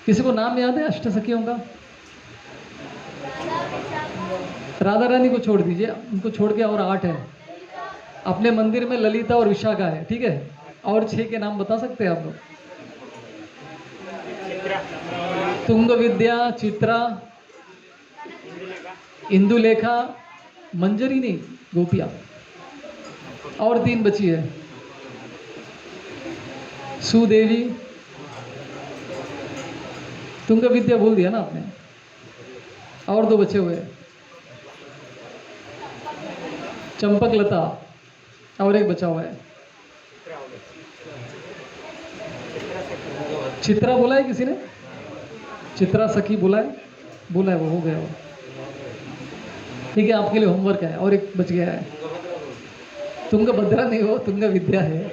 किसी को नाम याद है अष्ट सखियों का? राधा रानी को छोड़ दीजिए, उनको छोड़ के और 8 है। अपने मंदिर में ललिता और विशाखा है, ठीक है। और 6 के नाम बता सकते हैं आप लोग? तुंग विद्या, चित्रा, इंदुलेखा, मंजरी नहीं, गोपिया। और 3 बची है, सुदेवी। तुंग विद्या बोल दिया ना आपने, और 2 बचे हुए, चंपक लता, और एक बचा हुआ है, चित्रा बोला है किसी ने? चित्रा सखी बोला है? बोला है, वो हो गया वो, ठीक है, आपके लिए होमवर्क है। और एक बच गया है, तुंगभद्रा नहीं, हो तुंग विद्या है।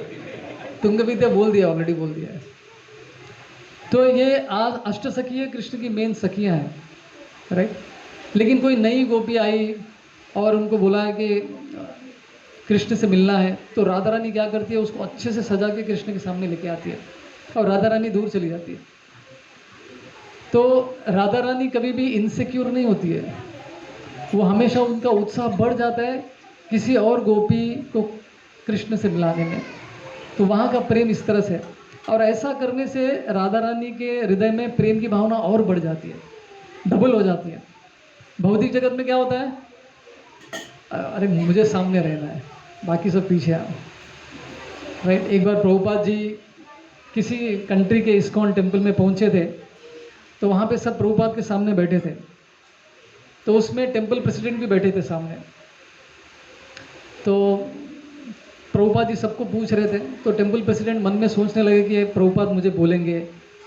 तुंग विद्या बोल दिया, ऑलरेडी बोल दिया है। तो ये आज अष्ट सखी है, कृष्ण की मेन सखियां हैं, राइट। लेकिन कोई नई गोपी आई और उनको बोला है कि कृष्ण से मिलना है, तो राधा रानी क्या करती है, उसको अच्छे से सजा के कृष्ण के सामने लेके आती है और राधा रानी दूर चली जाती है। तो राधा रानी कभी भी इनसिक्योर नहीं होती है, वो हमेशा उनका उत्साह बढ़ जाता है किसी और गोपी को कृष्ण से मिलाने में। तो वहाँ का प्रेम इस तरह से, और ऐसा करने से राधा रानी के हृदय में प्रेम की भावना और बढ़ जाती है, डबल हो जाती है। भौतिक जगत में क्या होता है, अरे मुझे सामने रहना है, बाकी सब पीछे आओ, राइट। एक बार प्रभुपाद जी किसी कंट्री के इस्कॉन टेम्पल में पहुंचे थे, तो वहाँ पे सब प्रभुपाद के सामने बैठे थे। तो उसमें टेम्पल प्रेसिडेंट भी बैठे थे सामने। तो प्रभुपाद जी सबको पूछ रहे थे, तो टेम्पल प्रेसिडेंट मन में सोचने लगे कि प्रभुपाद मुझे बोलेंगे,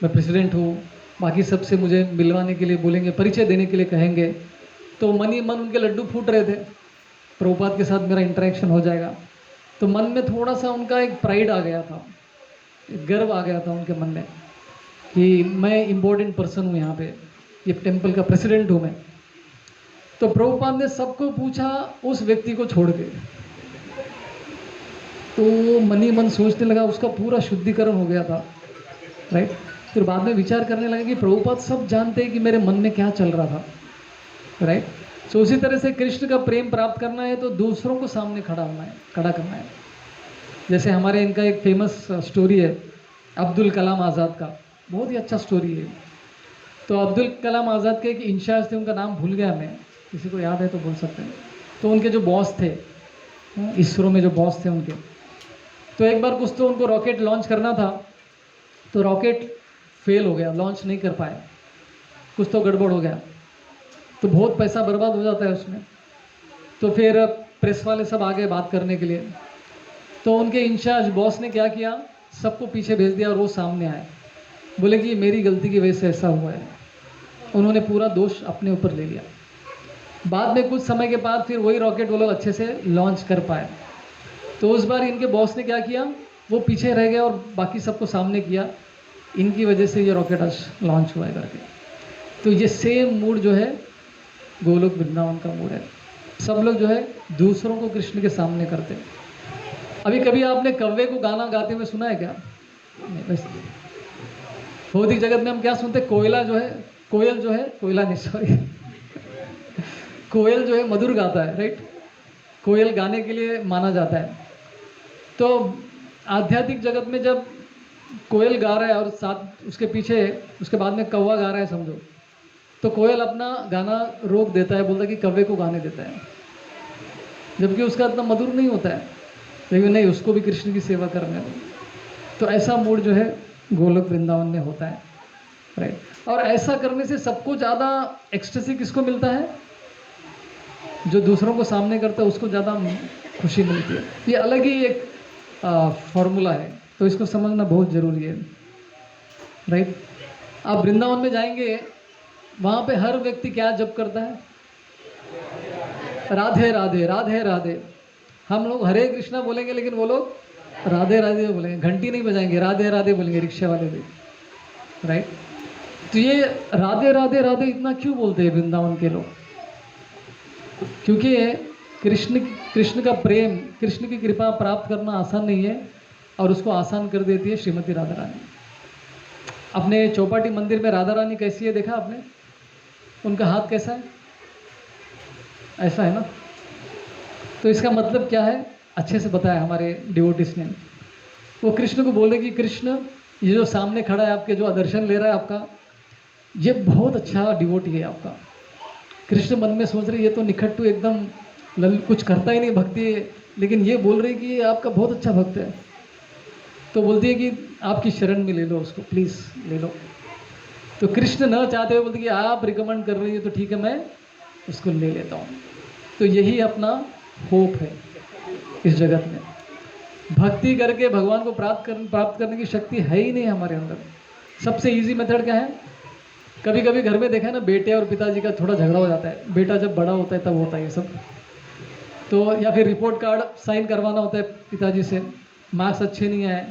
मैं प्रेसिडेंट हूँ, बाकी सबसे मुझे मिलवाने के लिए बोलेंगे, परिचय देने के लिए कहेंगे। तो मन ही मन उनके लड्डू फूट रहे थे, प्रभुपाद के साथ मेरा इंटरेक्शन हो जाएगा। तो मन में थोड़ा सा उनका एक प्राइड आ गया था, गर्व आ गया था उनके मन में कि मैं इम्पोर्टेंट पर्सन हूँ यहाँ पे, ये टेम्पल का प्रेसिडेंट हूँ मैं। तो प्रभुपाद ने सबको पूछा उस व्यक्ति को छोड़ के। तो मन ही मन सोचने लगा, उसका पूरा शुद्धिकरण हो गया था, राइट। फिर बाद में विचार करने लगा कि प्रभुपाद सब जानते हैं कि मेरे मन में क्या चल रहा था, राइट। तो उसी तरह से कृष्ण का प्रेम प्राप्त करना है तो दूसरों को सामने खड़ा करना है। जैसे हमारे इनका एक फेमस स्टोरी है अब्दुल कलाम आज़ाद का, बहुत ही अच्छा स्टोरी है। तो अब्दुल कलाम आज़ाद के एक इंचार्ज थे, उनका नाम भूल गया मैं, किसी को याद है तो बोल सकते हैं। तो उनके जो बॉस थे, इसरो में जो बॉस थे उनके, तो एक बार कुछ तो उनको रॉकेट लॉन्च करना था, तो रॉकेट फेल हो गया, लॉन्च नहीं कर पाए, कुछ तो गड़बड़ हो गया। तो बहुत पैसा बर्बाद हो जाता है उसमें। तो फिर प्रेस वाले सब आ गए बात करने के लिए। तो उनके इंचार्ज बॉस ने क्या किया, सबको पीछे भेज दिया और वो सामने आए, बोले कि मेरी गलती की वजह से ऐसा हुआ है। उन्होंने पूरा दोष अपने ऊपर ले लिया। बाद में कुछ समय के बाद फिर वही रॉकेट वो लोग अच्छे से लॉन्च कर पाए। तो उस बार इनके बॉस ने क्या किया, वो पीछे रह गए और बाकी सबको सामने किया, इनकी वजह से ये रॉकेट आज लॉन्च हुआ है करके। तो ये सेम मूड जो है गोलोक वृंदावन का मूड है। सब लोग जो है दूसरों को कृष्ण के सामने करते हैं। अभी कभी आपने कौवे को गाना गाते हुए सुना है क्या? नहीं, बस भौतिक जगत में हम क्या सुनते हैं, कोयला जो है, कोयल जो है, कोयला नहीं सॉरी कोयल जो है मधुर गाता है, राइट। कोयल गाने के लिए माना जाता है। तो आध्यात्मिक जगत में जब कोयल गा रहा है और साथ उसके पीछे उसके बाद में कौवा गा रहा है समझो, तो कोयल अपना गाना रोक देता है, बोलता है कि कौवे को गाने देता है, जबकि उसका इतना मधुर नहीं होता है, लेकिन नहीं, उसको भी कृष्ण की सेवा करने दो। तो ऐसा मूड जो है गोलोक वृंदावन में होता है, राइट। और ऐसा करने से सबको ज़्यादा एक्सटेसी किसको मिलता है? जो दूसरों को सामने करता है उसको ज़्यादा खुशी मिलती है। ये अलग ही एक फॉर्मूला है, तो इसको समझना बहुत ज़रूरी है, राइट। आप वृंदावन में जाएंगे, वहाँ पे हर व्यक्ति क्या जप करता है? राधे राधे राधे राधे। हम लोग हरे कृष्णा बोलेंगे, लेकिन वो लोग राधे राधे बोलेंगे, घंटी नहीं बजाएंगे, राधे राधे बोलेंगे, रिक्शा वाले भी, राइट। तो ये राधे राधे राधे इतना क्यों बोलते हैं वृंदावन के लोग? क्योंकि कृष्ण का प्रेम, कृष्ण की कृपा प्राप्त करना आसान नहीं है, और उसको आसान कर देती है श्रीमती राधा रानी। अपने चौपाटी मंदिर में राधा रानी कैसी है देखा आपने? उनका हाथ कैसा है? ऐसा है ना। तो इसका मतलब क्या है? अच्छे से बताया हमारे डिवोटिस ने। वो कृष्ण को बोले कि कृष्ण, ये जो सामने खड़ा है आपके, जो दर्शन ले रहा है आपका, ये बहुत अच्छा डिवोटी है आपका। कृष्ण मन में सोच रहे ये तो निखट्टू एकदम कुछ करता ही नहीं भक्ति, लेकिन ये बोल रही कि ये आपका बहुत अच्छा भक्त है। तो बोलती है कि आपकी शरण में ले लो उसको, प्लीज़ ले लो। तो कृष्ण न चाहते हुए बोलते कि आप रिकमेंड कर रही है तो ठीक है, मैं उसको ले लेता हूँ। तो यही अपना होप है इस जगत में। भक्ति करके भगवान को प्राप्त करने की शक्ति है ही नहीं हमारे अंदर। सबसे इजी मेथड क्या है? कभी कभी घर में देखा है ना, बेटे और पिताजी का थोड़ा झगड़ा हो जाता है। बेटा जब बड़ा होता है तब होता है ये सब। तो या फिर रिपोर्ट कार्ड साइन करवाना होता है पिताजी से, मार्क्स अच्छे नहीं आए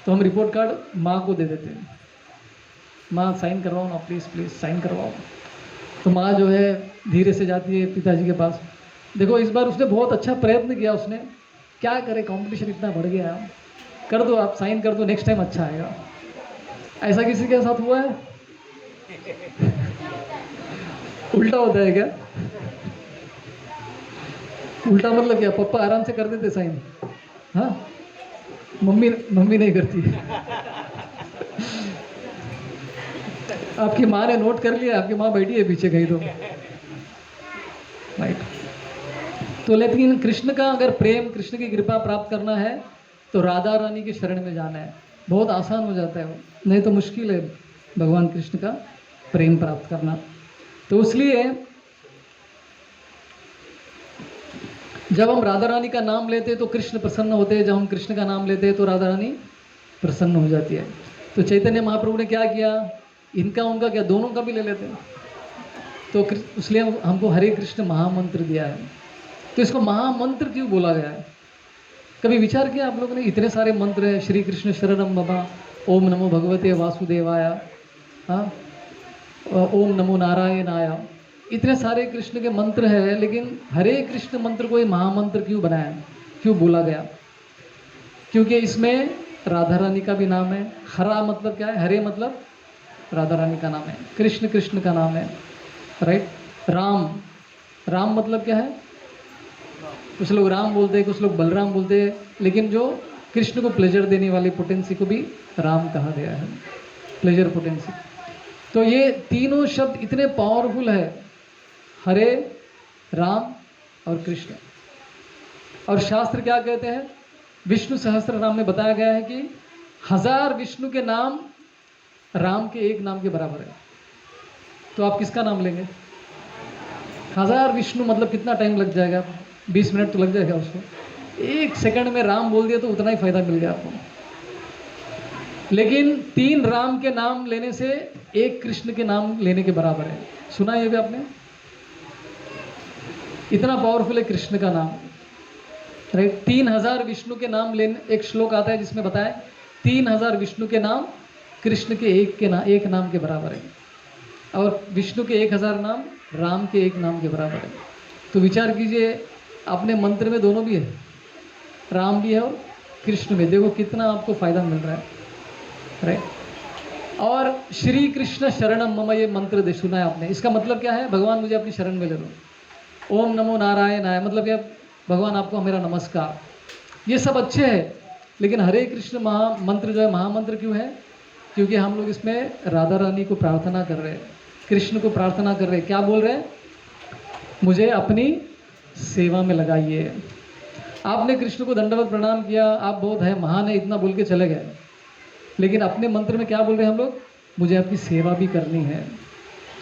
तो हम रिपोर्ट कार्ड माँ को दे देते हैं, माँ साइन करवाओ ना प्लीज़, प्लीज़ साइन करवाओ। तो माँ जो है धीरे से जाती है पिताजी के पास। देखो इस बार उसने बहुत अच्छा प्रयत्न किया, उसने क्या करे, कंपटीशन इतना बढ़ गया, कर दो आप, साइन कर दो, नेक्स्ट टाइम अच्छा आएगा। ऐसा किसी के साथ हुआ है? उल्टा होता है क्या? उल्टा मतलब क्या? पापा आराम से कर देते साइन, हाँ, मम्मी नहीं करती। आपकी माँ ने नोट कर लिया, आपकी माँ बैठी है पीछे कहीं तो, राइट। तो लेकिन कृष्ण का अगर प्रेम, कृष्ण की कृपा प्राप्त करना है तो राधा रानी की शरण में जाना है, बहुत आसान हो जाता है वो, नहीं तो मुश्किल है भगवान कृष्ण का प्रेम प्राप्त करना। तो इसलिए जब हम राधा रानी का नाम लेते हैं तो कृष्ण प्रसन्न होते हैं, जब हम कृष्ण का नाम लेते हैं तो राधा रानी प्रसन्न हो जाती है। तो चैतन्य महाप्रभु ने क्या किया, इनका उनका क्या, दोनों का भी ले लेते हैं। तो इसलिए हमको हरे कृष्ण महामंत्र दिया है। तो इसको महामंत्र क्यों बोला गया है? कभी विचार किया आप लोगों ने? इतने सारे मंत्र हैं, श्री कृष्ण शरणम मम, ओम नमो भगवते वासुदेवाय, हाँ, ओम नमो नारायणाय, इतने सारे कृष्ण के मंत्र हैं, लेकिन हरे कृष्ण मंत्र को ही महामंत्र क्यों बनाया, क्यों बोला गया? क्योंकि इसमें राधा रानी का भी नाम है। हरा मतलब क्या है? हरे मतलब राधा रानी का नाम है, कृष्ण कृष्ण का नाम है, राइट। राम मतलब क्या है? कुछ लोग राम बोलते हैं, कुछ लोग बलराम बोलते हैं, लेकिन जो कृष्ण को प्लेजर देने वाली पोटेंसी को भी राम कहा गया है, प्लेजर पोटेंसी। तो ये तीनों शब्द इतने पावरफुल है, हरे, राम और कृष्ण। और शास्त्र क्या कहते हैं? विष्णु सहस्त्र नाम में बताया गया है कि 1000 विष्णु के नाम राम के एक नाम के बराबर है। तो आप किसका नाम लेंगे? 1000 विष्णु मतलब कितना टाइम लग जाएगा? 20 मिनट तो लग जाएगा उसको। 1 सेकंड में राम बोल दिया तो उतना ही फायदा मिल गया आपको। लेकिन 3 राम के नाम लेने से 1 कृष्ण के नाम लेने के बराबर है। सुना ये भी आपने? इतना पावरफुल है कृष्ण का नाम, राइट। 3000 विष्णु के नाम लेने, एक श्लोक आता है जिसमें बताया 3000 विष्णु के नाम कृष्ण के एक नाम के बराबर है, और विष्णु के 1000 नाम राम के एक नाम के बराबर है। तो विचार कीजिए, अपने मंत्र में दोनों भी है, राम भी है और कृष्ण में। देखो कितना आपको फायदा मिल रहा है, राइट। और श्री कृष्ण शरणम मम, ये मंत्र दे सुना है आपने। इसका मतलब क्या है? भगवान मुझे अपनी शरण में ले लो। ओम नमो नारायणाय मतलब क्या? भगवान आपको मेरा नमस्कार। ये सब अच्छे हैं, लेकिन हरे कृष्ण मंत्र जो है महामंत्र क्यों है? क्योंकि हम लोग इसमें राधा रानी को प्रार्थना कर रहे हैं, कृष्ण को प्रार्थना कर रहे हैं। क्या बोल रहे हैं? मुझे अपनी सेवा में लगाइए। आपने कृष्ण को दंडवत प्रणाम किया, आप बहुत है, महान है, इतना बोल के चले गए, लेकिन अपने मंत्र में क्या बोल रहे हैं हम लोग? मुझे आपकी सेवा भी करनी है।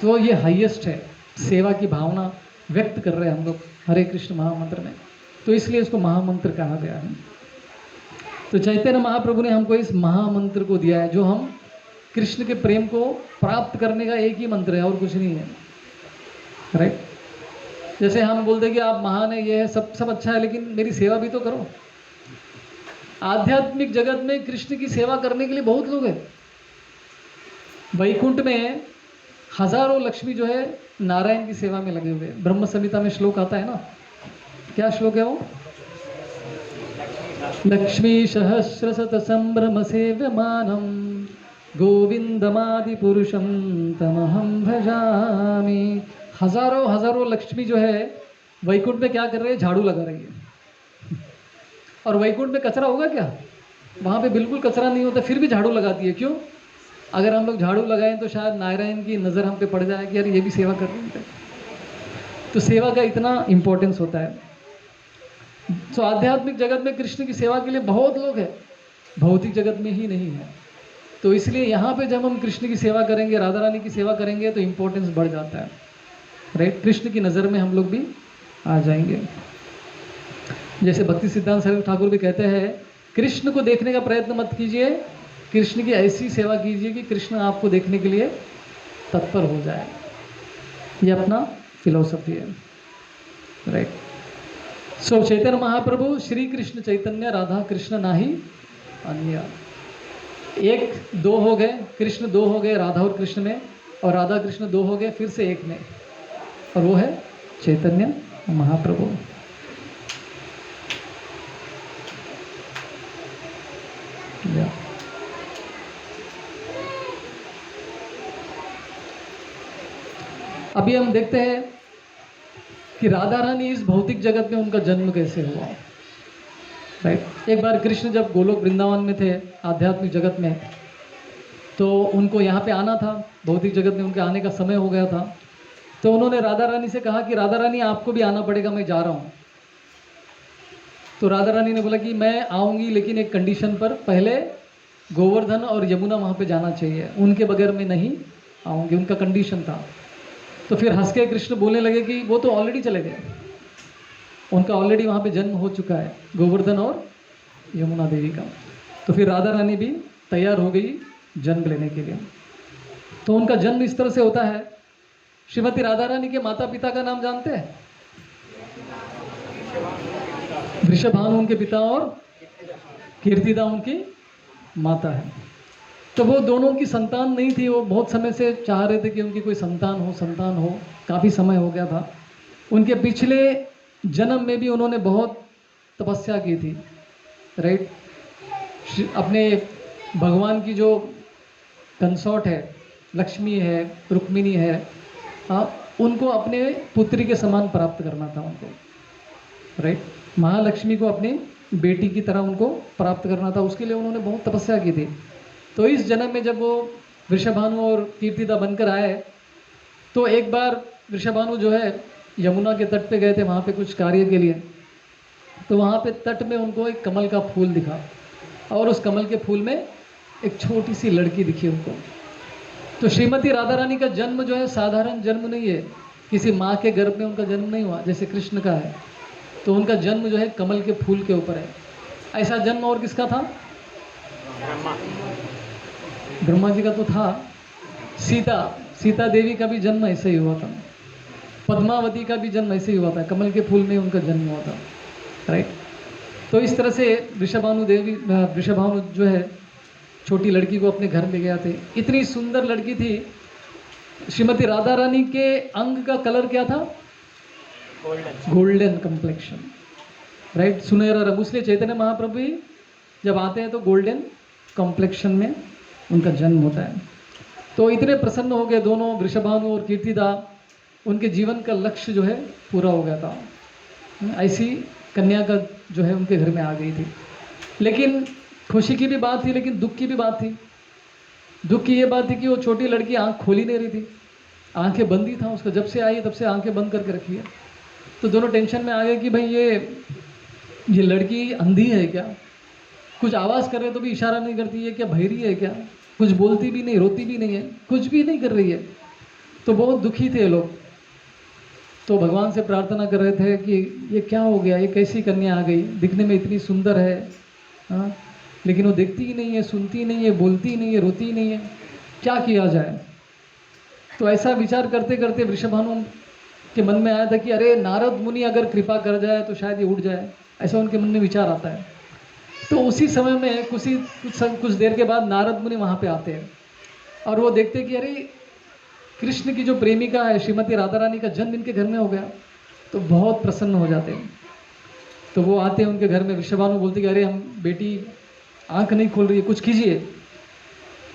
तो ये हाईएस्ट है, सेवा की भावना व्यक्त कर रहे हैं हम लोग हरे कृष्ण महामंत्र में, तो इसलिए इसको महामंत्र कहा गया है। तो चैतन्य महाप्रभु ने हमको इस महामंत्र को दिया है, जो हम कृष्ण के प्रेम को प्राप्त करने का एक ही मंत्र है और कुछ नहीं है। राइट? जैसे हम बोलते हैं कि आप महान है, ये है, सब सब अच्छा है, लेकिन मेरी सेवा भी तो करो। आध्यात्मिक जगत में कृष्ण की सेवा करने के लिए बहुत लोग हैं। वैकुंठ में हजारों लक्ष्मी जो है नारायण की सेवा में लगे हुए हैं। ब्रह्म संहिता में श्लोक आता है ना, क्या श्लोक है वो? लक्ष्मी सहस्रशत संभ्रम सेव्यमानम गोविंदमादि पुरुषम तमहम भजामि। हजारों हजारों लक्ष्मी जो है वैकुंठ में क्या कर रही है? झाड़ू लगा रही है। और वैकुंठ में कचरा होगा क्या? वहाँ पे बिल्कुल कचरा नहीं होता, फिर भी झाड़ू लगाती है। क्यों? अगर हम लोग झाड़ू लगाएं तो शायद नारायण की नज़र हम पे पड़ जाए कि यार ये भी सेवा कर रहे हैं। तो सेवा का इतना इम्पोर्टेंस होता है। तो आध्यात्मिक जगत में कृष्ण की सेवा के लिए बहुत लोग हैं, भौतिक जगत में ही नहीं है। तो इसलिए यहाँ पे जब हम कृष्ण की सेवा करेंगे, राधा रानी की सेवा करेंगे, तो इम्पोर्टेंस बढ़ जाता है। राइट? कृष्ण की नज़र में हम लोग भी आ जाएंगे। जैसे भक्ति सिद्धांत सरस्वती ठाकुर भी कहते हैं, कृष्ण को देखने का प्रयत्न मत कीजिए, कृष्ण की ऐसी सेवा कीजिए कि कृष्ण आपको देखने के लिए तत्पर हो जाए। ये अपना फिलॉसफी है। राइट? सो चैतन्य महाप्रभु श्री कृष्ण चैतन्य राधा कृष्ण नाही अन्य। एक दो हो गए, कृष्ण दो हो गए राधा और कृष्ण में, और राधा कृष्ण दो हो गए फिर से एक में, और वो है चैतन्य महाप्रभु। अभी हम देखते हैं कि राधा रानी इस भौतिक जगत में उनका जन्म कैसे हुआ। राइट? एक बार कृष्ण जब गोलोक वृंदावन में थे आध्यात्मिक जगत में, तो उनको यहाँ पे आना था, भौतिक जगत में उनके आने का समय हो गया था। तो उन्होंने राधा रानी से कहा कि राधा रानी आपको भी आना पड़ेगा, मैं जा रहा हूँ। तो राधा रानी ने बोला कि मैं आऊँगी, लेकिन एक कंडीशन पर, पहले गोवर्धन और यमुना वहाँ पे जाना चाहिए, उनके बगैर मैं नहीं आऊँगी। उनका कंडीशन था। तो फिर हंस के कृष्ण बोलने लगे कि वो तो ऑलरेडी चले गए, उनका ऑलरेडी वहाँ पे जन्म हो चुका है, गोवर्धन और यमुना देवी का। तो फिर राधा रानी भी तैयार हो गई जन्म लेने के लिए। तो उनका जन्म इस तरह से होता है। श्रीमती राधा रानी के माता पिता का नाम जानते हैं? वृषभानु उनके पिता और कीर्तिदा उनकी माता है। तो वो दोनों की संतान नहीं थी। वो बहुत समय से चाह रहे थे कि उनकी कोई संतान हो, काफ़ी समय हो गया था। उनके पिछले जन्म में भी उन्होंने बहुत तपस्या की थी। राइट? अपने भगवान की जो कंसॉर्ट है, लक्ष्मी है, रुक्मिणी है, उनको अपने पुत्री के समान प्राप्त करना था उनको। राइट? महालक्ष्मी को अपनी बेटी की तरह उनको प्राप्त करना था। उसके लिए उन्होंने बहुत तपस्या की थी। तो इस जन्म में जब वो वृषभानु और कीर्तिदा बनकर आए, तो एक बार वृषभानु जो है यमुना के तट पे गए थे वहाँ पे कुछ कार्य के लिए। तो वहाँ पे तट में उनको एक कमल का फूल दिखा, और उस कमल के फूल में एक छोटी सी लड़की दिखी उनको। तो श्रीमती राधा रानी का जन्म जो है साधारण जन्म नहीं है, किसी माँ के गर्भ में उनका जन्म नहीं हुआ जैसे कृष्ण का है। तो उनका जन्म जो है कमल के फूल के ऊपर है। ऐसा जन्म और किसका था? ब्रह्मा जी का तो था। सीता देवी का भी जन्म ऐसे ही हुआ था। पद्मावती का भी जन्म ऐसे ही हुआ था, कमल के फूल में उनका जन्म हुआ था। राइट? तो इस तरह से वृषभानु जो है छोटी लड़की को अपने घर ले गया थे। इतनी सुंदर लड़की थी। श्रीमती राधा रानी के अंग का कलर क्या था? Golden complexion. राइट? सुनहरा रंग। इसलिए चैतन्य महाप्रभु भी जब आते हैं तो गोल्डन कंप्लेक्शन में उनका जन्म होता है। तो इतने प्रसन्न हो गए दोनों, वृषभानु और कीर्तिदा। उनके जीवन का लक्ष्य जो है पूरा हो गया था। ऐसी कन्या का जो है उनके घर में आ गई थी। लेकिन खुशी की भी बात थी, लेकिन दुख की भी बात थी। दुख की ये बात थी कि वो छोटी लड़की आंख खोल ही नहीं रही थी, आंखें बंद ही था उसका। जब से आई तब से आंखें बंद करके रखी है। तो दोनों टेंशन में आ गए कि भाई ये लड़की अंधी है क्या? कुछ आवाज़ कर रहे तो भी इशारा नहीं करती है क्या? बहरी है क्या? कुछ बोलती भी नहीं, रोती भी नहीं है, कुछ भी नहीं कर रही है। तो बहुत दुखी थे लोग। तो भगवान से प्रार्थना कर रहे थे कि ये क्या हो गया, ये कैसी कन्या आ गई, दिखने में इतनी सुंदर है, हाँ, लेकिन वो देखती ही नहीं है, सुनती ही नहीं है, बोलती ही नहीं है, रोती ही नहीं है, क्या किया जाए। तो ऐसा विचार करते करते वृषभानु के मन में आया था कि अरे नारद मुनि अगर कृपा कर जाए तो शायद ये उठ जाए, ऐसा उनके मन में विचार आता है। तो उसी समय में कुछ देर के बाद नारद मुनि वहाँ पे आते हैं और वो देखते कि अरे कृष्ण की जो प्रेमिका है श्रीमती राधा रानी का जन्म इनके घर में हो गया, तो बहुत प्रसन्न हो जाते हैं। तो वो आते हैं उनके घर में, वृषभानु बोलते कि अरे हम बेटी आंख नहीं खोल रही है, कुछ कीजिए।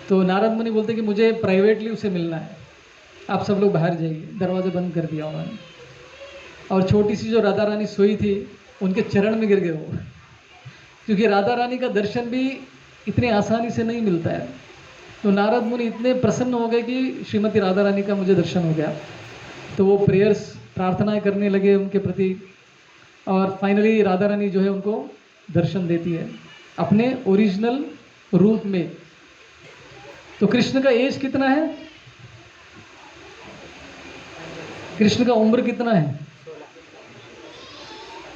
तो नारद मुनि बोलते कि मुझे प्राइवेटली उसे मिलना है, आप सब लोग बाहर जाइए। दरवाज़ा बंद कर दिया उन्होंने और छोटी सी जो राधा रानी सोई थी उनके चरण में गिर गए वो, क्योंकि राधा रानी का दर्शन भी इतने आसानी से नहीं मिलता है। तो नारद मुनि इतने प्रसन्न हो गए कि श्रीमती राधा रानी का मुझे दर्शन हो गया। तो वो प्रेयर्स प्रार्थनाएं करने लगे उनके प्रति और फाइनली राधा रानी जो है उनको दर्शन देती है अपने ओरिजिनल रूप में। तो कृष्ण का एज कितना है, कृष्ण का उम्र कितना है?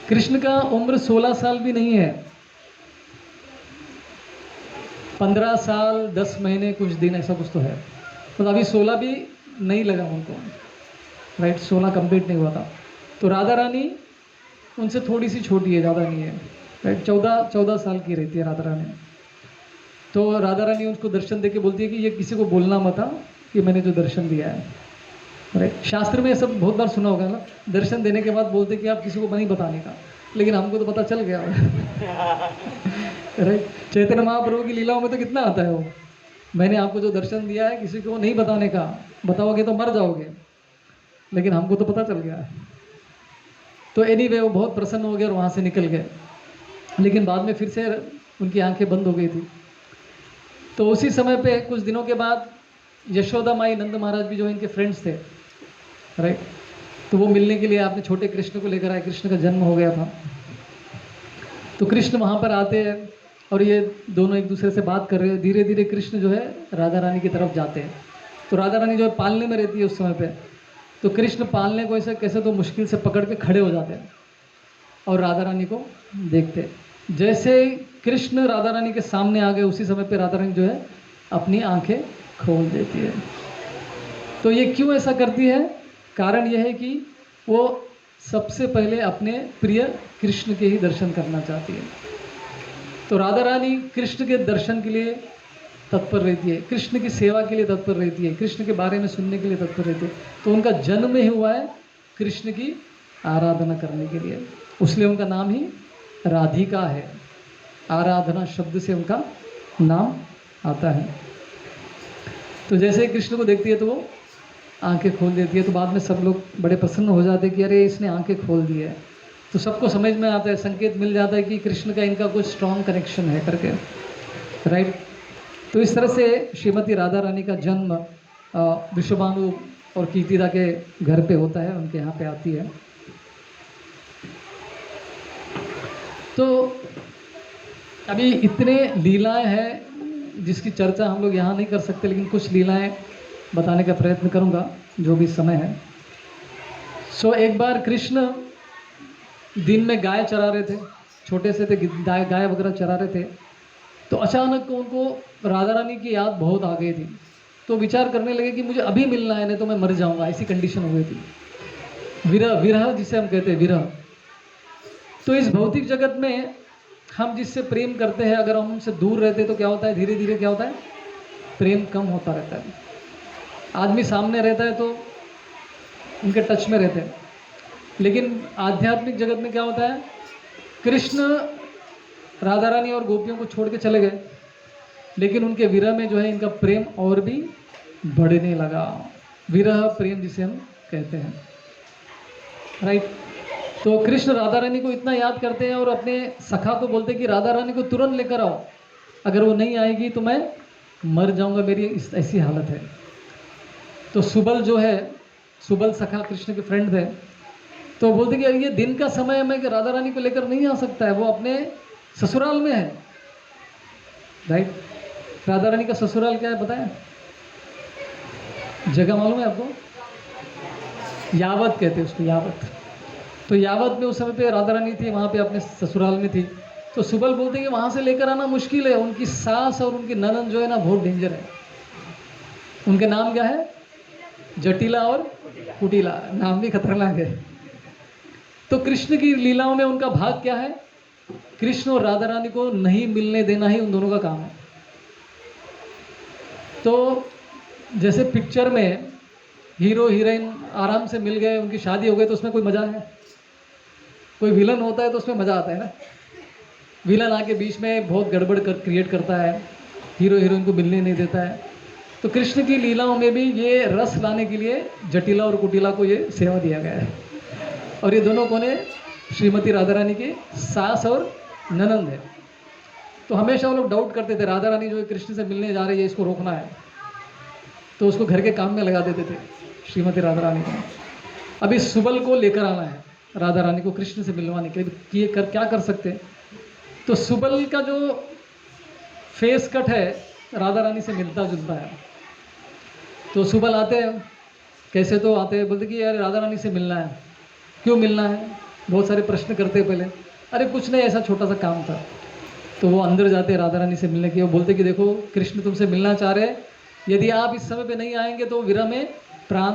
कृष्ण का उम्र 16 साल भी नहीं है, 15 साल 10 महीने कुछ दिन ऐसा कुछ तो है। मतलब अभी 16 भी नहीं लगा उनको, राइट, 16 कंप्लीट नहीं हुआ था। तो राधा रानी उनसे थोड़ी सी छोटी है, ज़्यादा नहीं है, राइट, 14 साल की रहती है राधा रानी। तो राधा रानी उसको दर्शन देके बोलती है कि ये किसी को बोलना मत कि मैंने जो दर्शन दिया है, राइट। शास्त्र में सब बहुत बार सुना होगा ना, दर्शन देने के बाद बोलते कि आप किसी को नहीं बताने का, लेकिन हमको तो पता चल गया राइट। चैतन्य महाप्रभु की लीलाओं में तो कितना आता है वो, मैंने आपको जो दर्शन दिया है किसी को नहीं बताने का, बताओगे तो मर जाओगे, लेकिन हमको तो पता चल गया है। तो एनीवे वो बहुत प्रसन्न हो गए और वहाँ से निकल गए, लेकिन बाद में फिर से उनकी आंखें बंद हो गई थी। तो उसी समय पे कुछ दिनों के बाद यशोदा माई नंद महाराज भी जो इनके फ्रेंड्स थे, राइट, तो वो मिलने के लिए आपने छोटे कृष्ण को लेकर आए, कृष्ण का जन्म हो गया था। तो कृष्ण वहाँ पर आते हैं और ये दोनों एक दूसरे से बात कर रहे हैं। धीरे धीरे कृष्ण जो है राधा रानी की तरफ जाते हैं। तो राधा रानी जो है पालने में रहती है उस समय पे, तो कृष्ण पालने को ऐसे कैसे तो मुश्किल से पकड़ के खड़े हो जाते हैं और राधा रानी को देखते हैं। जैसे कृष्ण राधा रानी के सामने आ गए उसी समय पे राधा रानी जो है अपनी आंखें खोल देती है। तो ये क्यों ऐसा करती है? कारण यह है कि वो सबसे पहले अपने प्रिय कृष्ण के ही दर्शन करना चाहती है। तो राधा रानी कृष्ण के दर्शन के लिए तत्पर रहती है, कृष्ण की सेवा के लिए तत्पर रहती है, कृष्ण के बारे में सुनने के लिए तत्पर रहती है। तो उनका जन्म ही हुआ है कृष्ण की आराधना करने के लिए, इसलिए उनका नाम ही राधिका है। आराधना शब्द से उनका नाम आता है। तो जैसे कृष्ण को देखती है तो वो आंखें खोल देती है। तो बाद में सब लोग बड़े प्रसन्न हो जाते हैं कि अरे इसने आंखें खोल दी है। तो सबको समझ में आता है, संकेत मिल जाता है कि कृष्ण का इनका कुछ स्ट्रॉन्ग कनेक्शन है करके, राइट। तो इस तरह से श्रीमती राधा रानी का जन्म वृषभानु और कीर्तिदा के घर पे होता है, उनके यहाँ पे आती है। तो अभी इतने लीलाएं हैं जिसकी चर्चा हम लोग यहाँ नहीं कर सकते, लेकिन कुछ लीलाएं बताने का प्रयत्न करूँगा जो भी समय है। सो एक बार कृष्ण दिन में गाय चरा रहे थे, छोटे से थे, गाय वगैरह चरा रहे थे। तो अचानक उनको राधा रानी की याद बहुत आ गई थी। तो विचार करने लगे कि मुझे अभी मिलना है, नहीं तो मैं मर जाऊंगा, ऐसी कंडीशन हो गई थी। विरह जिसे हम कहते हैं, विरह। तो इस भौतिक जगत में हम जिससे प्रेम करते हैं, अगर हम उनसे दूर रहते तो क्या होता है, धीरे धीरे क्या होता है, प्रेम कम होता रहता है। आदमी सामने रहता है तो उनके टच में रहते हैं, लेकिन आध्यात्मिक जगत में क्या होता है, कृष्ण राधा रानी और गोपियों को छोड़ के चले गए, लेकिन उनके विरह में जो है इनका प्रेम और भी बढ़ने लगा। विरह प्रेम जिसे हम कहते हैं, राइट। तो कृष्ण राधा रानी को इतना याद करते हैं और अपने सखा को बोलते हैं कि राधा रानी को तुरंत लेकर आओ, अगर वो नहीं आएगी तो मैं मर जाऊंगा, मेरी ऐसी हालत है। तो सुबल जो है, सुबल सखा कृष्ण के फ्रेंड थे, तो बोलते कि ये दिन का समय है, मैं राधा रानी को लेकर नहीं आ सकता है, वो अपने ससुराल में है, राइट। राधा रानी का ससुराल क्या है बताएं, जगह मालूम है आपको? यावत कहते हैं उसको, यावत। तो यावत में उस समय पे राधा रानी थी, वहाँ पे अपने ससुराल में थी। तो सुबल बोलते हैं कि वहाँ से लेकर आना मुश्किल है, उनकी सास और उनकी ननद जो है ना बहुत डेंजर है। उनके नाम क्या है? जटिला और कुटिला, नाम भी खतरनाक है। तो कृष्ण की लीलाओं में उनका भाग क्या है? कृष्ण और राधा रानी को नहीं मिलने देना ही उन दोनों का काम है। तो जैसे पिक्चर में हीरो हीरोइन आराम से मिल गए, उनकी शादी हो गई, तो उसमें कोई मजा है? कोई विलन होता है तो उसमें मजा आता है ना। विलन आके बीच में बहुत गड़बड़ क्रिएट करता है, हीरो हीरोइन को मिलने नहीं देता है। तो कृष्ण की लीलाओं में भी ये रस लाने के लिए जटिला और कुटिला को ये सेवा दिया गया है। और ये दोनों कौन है? श्रीमती राधा रानी की सास और ननंद है। तो हमेशा वो लोग डाउट करते थे, राधा रानी जो है कृष्ण से मिलने जा रही है, इसको रोकना है। तो उसको घर के काम में लगा देते थे श्रीमती राधा रानी को। अभी सुबल को लेकर आना है राधा रानी को कृष्ण से मिलवाने के लिए, क्या कर सकते हैं? तो सुबल का जो फेस कट है राधा रानी से मिलता जुलता है। तो सुबल आते हैं, कैसे तो आते हैं, बोलते कि यार राधा रानी से मिलना है। क्यों मिलना है? बहुत सारे प्रश्न करते हैं पहले। अरे कुछ नहीं, ऐसा छोटा सा काम था। तो वो अंदर जाते हैं राधा रानी से मिलने के। वो बोलते कि देखो कृष्ण तुमसे मिलना चाह रहे हैं, यदि आप इस समय पे नहीं आएंगे तो विरह में प्राण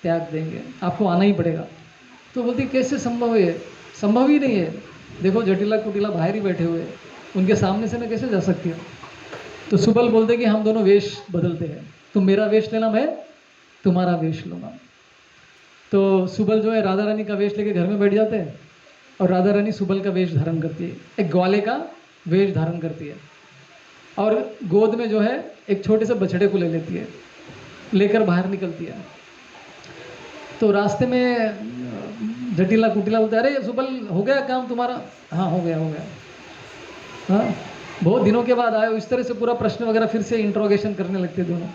त्याग देंगे, आपको आना ही पड़ेगा। तो बोलती कैसे संभव है? संभव ही नहीं है, देखो जटिला कुटिला बाहर ही बैठे हुए हैं, उनके सामने से मैं कैसे जा सकती हूँ? तो सुबल बोलते कि हम दोनों वेश बदलते हैं, तुम मेरा वेश लेना, मैं तुम्हारा वेश लूँगा। तो सुबल जो है राधा रानी का वेश लेके घर में बैठ जाते हैं, और राधा रानी सुबल का वेश धारण करती है, एक ग्वाले का वेश धारण करती है, और गोद में जो है एक छोटे से बछड़े को ले लेती है, लेकर बाहर निकलती है। तो रास्ते में जटिला कुटिला बोलते अरे सुबल हो गया काम तुम्हारा? हाँ हो गया, हो गया। हाँ बहुत दिनों के बाद आए हो, इस तरह से पूरा प्रश्न वगैरह फिर से इंट्रोगेशन करने लगते दोनों।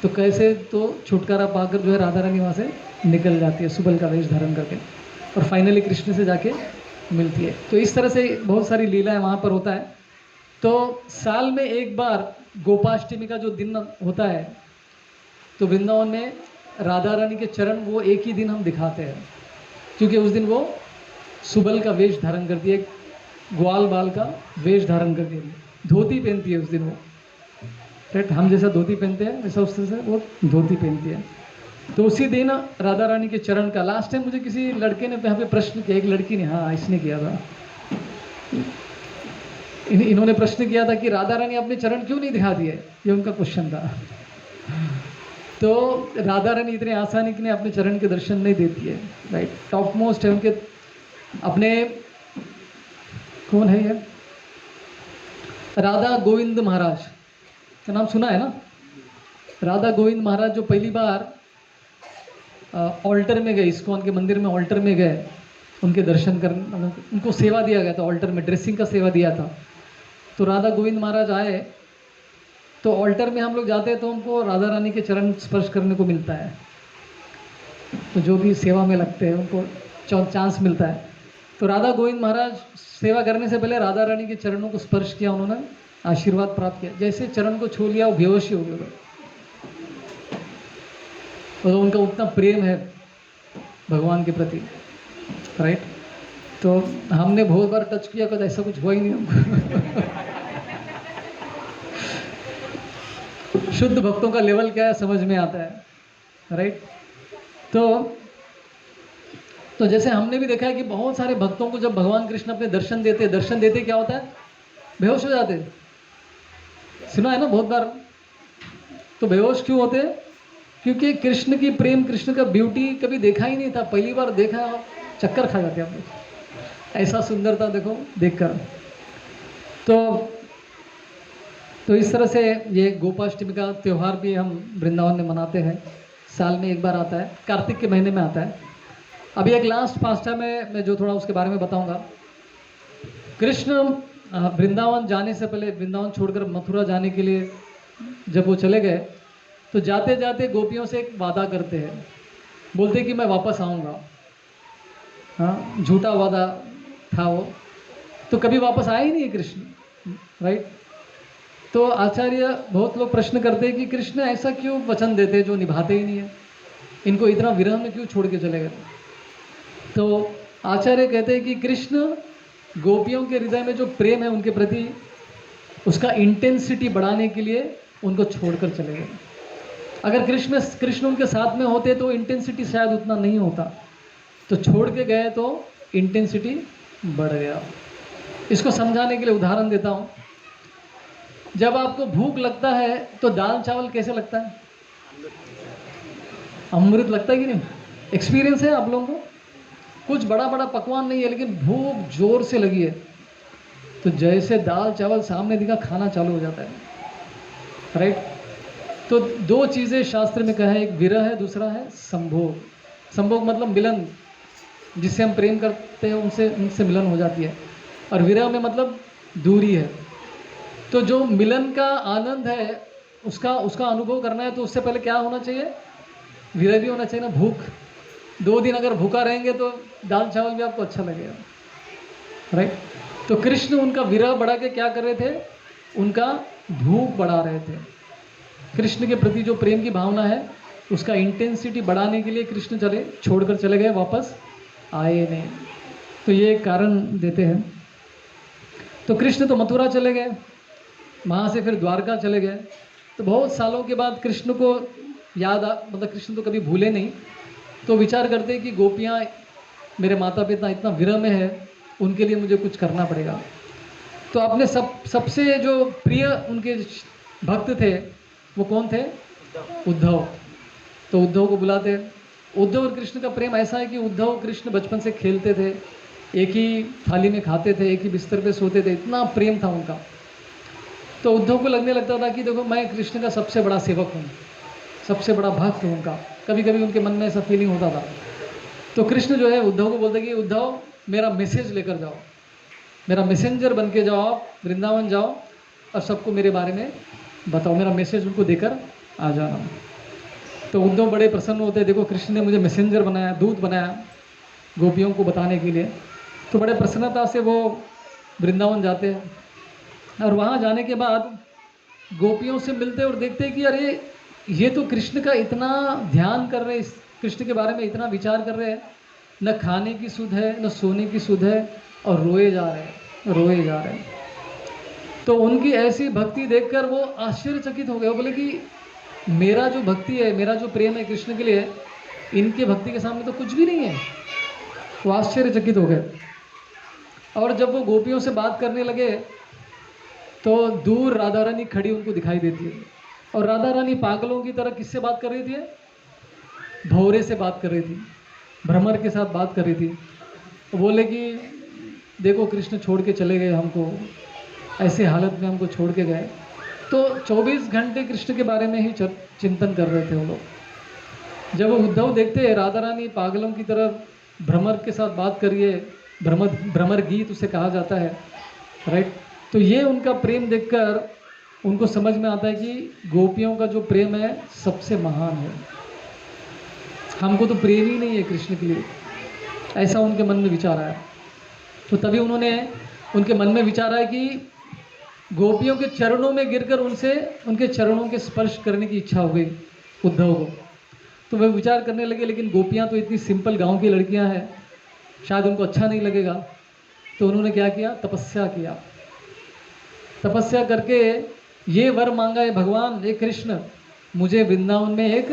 तो कैसे तो छुटकारा पाकर जो है राधा रानी वहाँ से निकल जाती है सुबल का वेश धारण करके, और फाइनली कृष्ण से जाके मिलती है। तो इस तरह से बहुत सारी लीलाएं वहाँ पर होता है। तो साल में एक बार गोपाष्टमी का जो दिन होता है, तो वृंदावन में राधा रानी के चरण वो एक ही दिन हम दिखाते हैं, क्योंकि उस दिन वो सुबल का वेश धारण करती है, ग्वाल बाल का वेश धारण करती है, धोती पहनती है उस दिन वो। राइट, हम जैसा धोती पहनते हैं वैसा उस तरह से वो धोती पहनती है। तो उसी दिन राधा रानी के चरण का लास्ट टाइम मुझे किसी लड़के ने यहाँ पे प्रश्न किया, एक लड़की ने, हाँ इसने किया था, इन्होंने प्रश्न किया था कि राधा रानी अपने चरण क्यों नहीं दिखा दिए, ये उनका क्वेश्चन था। तो राधा रानी इतने आसानी के अपने चरण के दर्शन नहीं देती है। राइट, टॉप मोस्ट है उनके अपने, कौन है ये? राधा गोविंद महाराज का नाम सुना है ना? राधा गोविंद महाराज जो पहली बार ऑल्टर में गए, इस्कॉन के मंदिर में ऑल्टर में गए, उनके दर्शन करने, उनको सेवा दिया गया था, ऑल्टर में ड्रेसिंग का सेवा दिया था। तो राधा गोविंद महाराज आए, तो ऑल्टर में हम लोग जाते हैं तो हमको राधा रानी के चरण स्पर्श करने को मिलता है। तो जो भी सेवा में लगते हैं उनको चांस मिलता है। तो राधा गोविंद महाराज सेवा करने से पहले राधा रानी के चरणों को स्पर्श किया, उन्होंने आशीर्वाद प्राप्त किया। जैसे चरण को छू लिया वो बेहोश ही हो गए। और उनका उतना प्रेम है भगवान के प्रति। राइट, तो हमने बहुत बार टच किया, कभी ऐसा कुछ हुआ ही नहीं हमको। शुद्ध भक्तों का लेवल क्या है समझ में आता है। राइट, तो जैसे हमने भी देखा है कि बहुत सारे भक्तों को जब भगवान कृष्ण अपने दर्शन देते क्या होता है? बेहोश हो जाते। सुना है ना बहुत बार। तो बेहोश क्यों होते हैं? क्योंकि कृष्ण की प्रेम, कृष्ण का ब्यूटी कभी देखा ही नहीं था, पहली बार देखा, चक्कर खा जाते हम लोग, ऐसा सुंदरता देखो देखकर। तो इस तरह से ये गोपाष्टमी का त्यौहार भी हम वृंदावन में मनाते हैं, साल में एक बार आता है, कार्तिक के महीने में आता है। अभी एक लास्ट पास्टा में मैं जो थोड़ा उसके बारे में बताऊंगा। कृष्ण वृंदावन जाने से पहले, वृंदावन छोड़कर मथुरा जाने के लिए जब वो चले गए, तो जाते जाते गोपियों से एक वादा करते हैं, बोलते कि मैं वापस आऊँगा। हाँ, झूठा वादा था वो, तो कभी वापस आए ही नहीं है कृष्ण। राइट, तो आचार्य बहुत लोग प्रश्न करते हैं कि कृष्ण ऐसा क्यों वचन देते जो निभाते ही नहीं है, इनको इतना विरह में क्यों छोड़ के चले गए? तो आचार्य कहते हैं कि कृष्ण गोपियों के हृदय में जो प्रेम है उनके प्रति, उसका इंटेंसिटी बढ़ाने के लिए उनको छोड़कर चले गए। अगर कृष्ण उनके साथ में होते तो इंटेंसिटी शायद उतना नहीं होता, तो छोड़ के गए तो इंटेंसिटी बढ़ गया। इसको समझाने के लिए उदाहरण देता हूँ। जब आपको भूख लगता है तो दाल चावल कैसे लगता है? अमृत लगता है कि नहीं? एक्सपीरियंस है आप लोगों को? कुछ बड़ा बड़ा पकवान नहीं है, लेकिन भूख जोर से लगी है, तो जैसे दाल चावल सामने दिखा खाना चालू हो जाता है, राइट? तो दो चीज़ें शास्त्र में कहा है, एक विरह है, दूसरा है संभोग। संभोग मतलब मिलन, जिससे हम प्रेम करते हैं उनसे मिलन हो जाती है, और विरह में मतलब दूरी है। तो जो मिलन का आनंद है उसका अनुभव करना है, तो उससे पहले क्या होना चाहिए? विरह भी होना चाहिए ना, भूख। 2 दिन अगर भूखा रहेंगे तो दाल चावल भी आपको अच्छा लगेगा, राइट? तो कृष्ण उनका विरह बढ़ा के क्या कर रहे थे? उनका भूख बढ़ा रहे थे। कृष्ण के प्रति जो प्रेम की भावना है उसका इंटेंसिटी बढ़ाने के लिए कृष्ण छोड़कर चले गए, वापस आए नहीं। तो ये एक कारण देते हैं। तो कृष्ण तो मथुरा चले गए, वहाँ से फिर द्वारका चले गए। तो बहुत सालों के बाद कृष्ण को मतलब कृष्ण तो कभी भूले नहीं, तो विचार करते हैं कि गोपियाँ, मेरे माता पिता इतना विरह में है, उनके लिए मुझे कुछ करना पड़ेगा। तो अपने सबसे जो प्रिय उनके भक्त थे वो कौन थे? उद्धव। तो उद्धव को बुलाते। उद्धव और कृष्ण का प्रेम ऐसा है कि उद्धव और कृष्ण बचपन से खेलते थे, एक ही थाली में खाते थे, एक ही बिस्तर पे सोते थे, इतना प्रेम था उनका। तो उद्धव को लगने लगता था कि देखो मैं कृष्ण का सबसे बड़ा सेवक हूँ, सबसे बड़ा भक्त हूँ उनका। कभी कभी उनके मन में ऐसा फीलिंग होता था। तो कृष्ण जो है उद्धव को बोलते कि उद्धव मेरा मैसेज लेकर जाओ, मेरा मैसेंजर बन के जाओ, आप वृंदावन जाओ और सबको मेरे बारे में बताओ, मेरा मैसेज उनको देकर आ जाना। तो उद्धव बड़े प्रसन्न होते हैं, देखो कृष्ण ने मुझे मैसेंजर बनाया, दूत बनाया गोपियों को बताने के लिए। तो बड़े प्रसन्नता से वो वृंदावन जाते हैं, और वहाँ जाने के बाद गोपियों से मिलते और देखते हैं कि अरे ये तो कृष्ण का इतना ध्यान कर रहे हैं, इस कृष्ण के बारे में इतना विचार कर रहे हैं, न खाने की सुध है न सोने की सुध है, और रोए जा रहे हैं। तो उनकी ऐसी भक्ति देखकर वो आश्चर्यचकित हो गए। वो बोले कि मेरा जो भक्ति है, मेरा जो प्रेम है कृष्ण के लिए, इनके भक्ति के सामने तो कुछ भी नहीं है। वो आश्चर्यचकित हो गए। और जब वो गोपियों से बात करने लगे तो दूर राधा रानी खड़ी उनको दिखाई देती है, और राधा रानी पागलों की तरह किससे बात कर रही थी? भौरे से बात कर रही थी, भ्रमर के साथ बात कर रही थी। तो बोले कि देखो कृष्ण छोड़ के चले गए हमको, ऐसे हालत में हमको छोड़ के गए। तो 24 घंटे कृष्ण के बारे में ही चिंतन कर रहे थे वो लोग। जब उद्धव देखते हैं राधा रानी पागलों की तरह भ्रमर के साथ बात करिए, भ्रमर गीत उसे कहा जाता है, राइट? तो ये उनका प्रेम देखकर उनको समझ में आता है कि गोपियों का जो प्रेम है सबसे महान है, हमको तो प्रेम ही नहीं है कृष्ण के लिए, ऐसा उनके मन में विचार आया। तो तभी उनके मन में विचार आया कि गोपियों के चरणों में गिरकर उनके चरणों के स्पर्श करने की इच्छा हो गई उद्धव को। तो वे विचार करने लगे, लेकिन गोपियाँ तो इतनी सिंपल गांव की लड़कियां हैं, शायद उनको अच्छा नहीं लगेगा। तो उन्होंने क्या किया? तपस्या करके ये वर मांगा है, भगवान हे कृष्ण मुझे वृंदावन में एक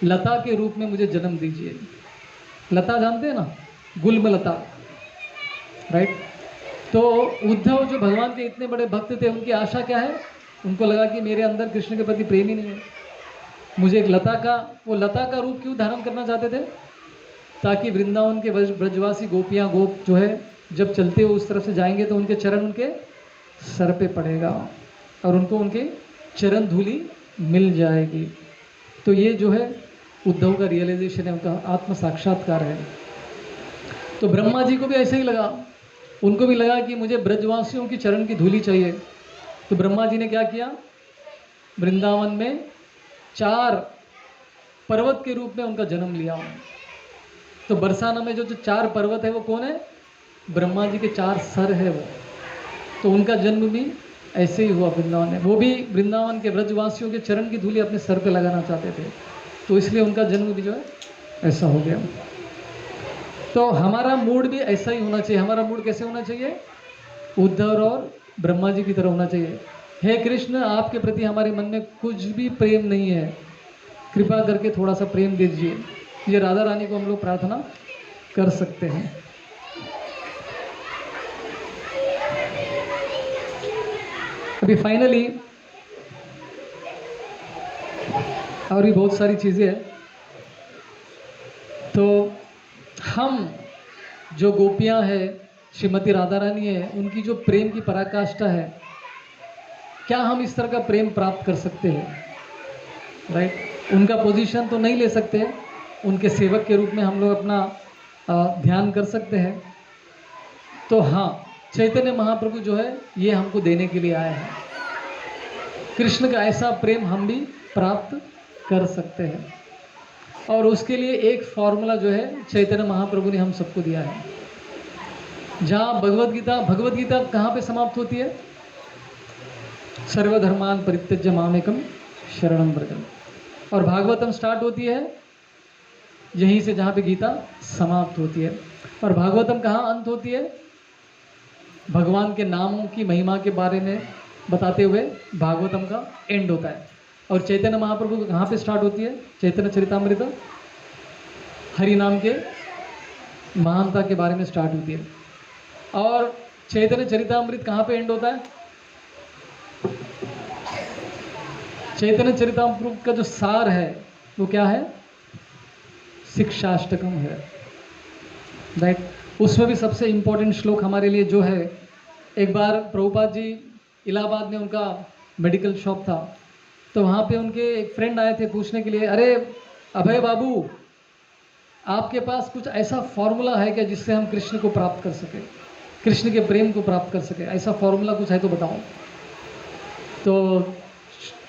लता के रूप में मुझे जन्म दीजिए। लता जानते हैं ना, गुल्म लता, राइट? तो उद्धव जो भगवान के इतने बड़े भक्त थे, उनकी आशा क्या है? उनको लगा कि मेरे अंदर कृष्ण के प्रति प्रेम ही नहीं है, मुझे एक लता का रूप क्यों धारण करना चाहते थे? ताकि वृंदावन के ब्रजवासी गोपियाँ गोप जो है जब चलते हुए उस तरफ से जाएंगे तो उनके चरण उनके सर पे पड़ेगा और उनको उनके चरण धूलि मिल जाएगी। तो ये जो है उद्धव का रियलाइजेशन है, उनका आत्म साक्षात्कार है। तो ब्रह्मा जी को भी ऐसे ही लगा, उनको भी लगा कि मुझे ब्रजवासियों की चरण की धूलि चाहिए। तो ब्रह्मा जी ने क्या किया? वृंदावन में 4 पर्वत के रूप में उनका जन्म लिया। तो बरसाना में जो 4 पर्वत है वो कौन है? ब्रह्मा जी के 4 सर है वो। तो उनका जन्म भी ऐसे ही हुआ वृंदावन में। वो भी वृंदावन के ब्रजवासियों के चरण की धूलि अपने सर पे लगाना चाहते थे। तो इसलिए उनका जन्म भी जो है ऐसा हो गया। तो हमारा मूड भी ऐसा ही होना चाहिए। हमारा मूड कैसे होना चाहिए? उद्धव और ब्रह्मा जी की तरह होना चाहिए। हे कृष्ण, आपके प्रति हमारे मन में कुछ भी प्रेम नहीं है, कृपा करके थोड़ा सा प्रेम दीजिए। ये राधा रानी को हम लोग प्रार्थना कर सकते हैं। अभी फाइनली और भी बहुत सारी चीज़ें हैं। तो हम जो गोपियां हैं, श्रीमती राधा रानी है, उनकी जो प्रेम की पराकाष्ठा है, क्या हम इस तरह का प्रेम प्राप्त कर सकते हैं? राइट। उनका पोजीशन तो नहीं ले सकते, उनके सेवक के रूप में हम लोग अपना ध्यान कर सकते हैं। तो हाँ, चैतन्य महाप्रभु जो है ये हमको देने के लिए आए हैं। कृष्ण का ऐसा प्रेम हम भी प्राप्त कर सकते हैं, और उसके लिए एक फॉर्मूला जो है चैतन्य महाप्रभु ने हम सबको दिया है। जहाँ भगवत गीता कहाँ पे समाप्त होती है? सर्वधर्मान परित्यज्य मामेकम शरणं व्रजम। और भागवतम स्टार्ट होती है यहीं से, जहाँ पे गीता समाप्त होती है। और भागवतम कहाँ अंत होती है? भगवान के नामों की महिमा के बारे में बताते हुए भागवतम का एंड होता है। और चैतन्य महाप्रभु कहाँ पे स्टार्ट होती है? चैतन्य चरितामृत हरि नाम के महानता के बारे में स्टार्ट होती है। और चैतन्य चरितामृत कहाँ पे एंड होता है? चैतन्य चरितामृत का जो सार है वो क्या है? शिक्षाष्टकम है। राइट। उसमें भी सबसे इम्पोर्टेंट श्लोक हमारे लिए जो है, एक बार प्रभुपाद जी इलाहाबाद में उनका मेडिकल शॉप था, तो वहाँ पे उनके एक फ्रेंड आए थे पूछने के लिए, अरे अभय बाबू, आपके पास कुछ ऐसा फॉर्मूला है क्या जिससे हम कृष्ण को प्राप्त कर सके, कृष्ण के प्रेम को प्राप्त कर सके? ऐसा फॉर्मूला कुछ है तो बताओ। तो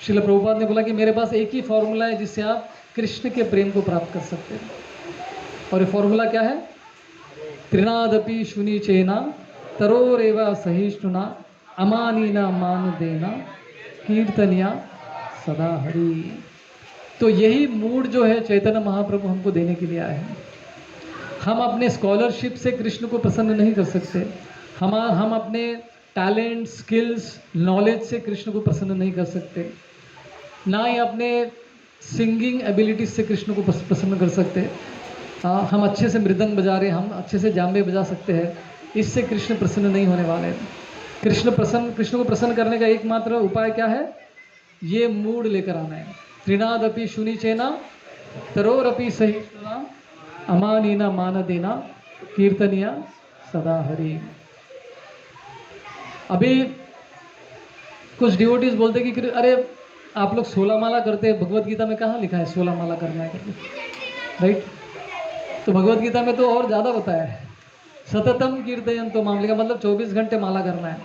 श्रील प्रभुपाद ने बोला कि मेरे पास एक ही फॉर्मूला है जिससे आप कृष्ण के प्रेम को प्राप्त कर सकते हैं। और ये फॉर्मूला क्या है? त्रिनादपि शुनि चेना तरोरेवा सहिष्णुना अमानीना मान देना कीर्तनिया सदा हरि। तो यही मूड जो है चैतन्य महाप्रभु हमको देने के लिए आए हैं। हम अपने स्कॉलरशिप से कृष्ण को प्रसन्न नहीं कर सकते, हम अपने टैलेंट, स्किल्स, नॉलेज से कृष्ण को प्रसन्न नहीं कर सकते, ना ही अपने सिंगिंग एबिलिटीज से कृष्ण को प्रसन्न कर सकते। हम अच्छे से मृदंग बजा रहे हैं, हम अच्छे से जाम्बे बजा सकते हैं, इससे कृष्ण प्रसन्न नहीं होने वाले हैं। कृष्ण को प्रसन्न करने का एकमात्र उपाय क्या है? ये मूड लेकर आना है। त्रिनादपि शुनि चेना तरोरपि सहिष्णुना अमानीना मान देना कीर्तनिया सदा हरि। अभी कुछ डिवोटीज बोलते कि अरे आप लोग 16 माला करते हैं, भगवत गीता में कहाँ लिखा है 16 माला करना है? राइट। तो भगवत गीता में तो और ज़्यादा बताया है, सततम कीर्तयन्तो माम, का मतलब 24 घंटे माला करना है।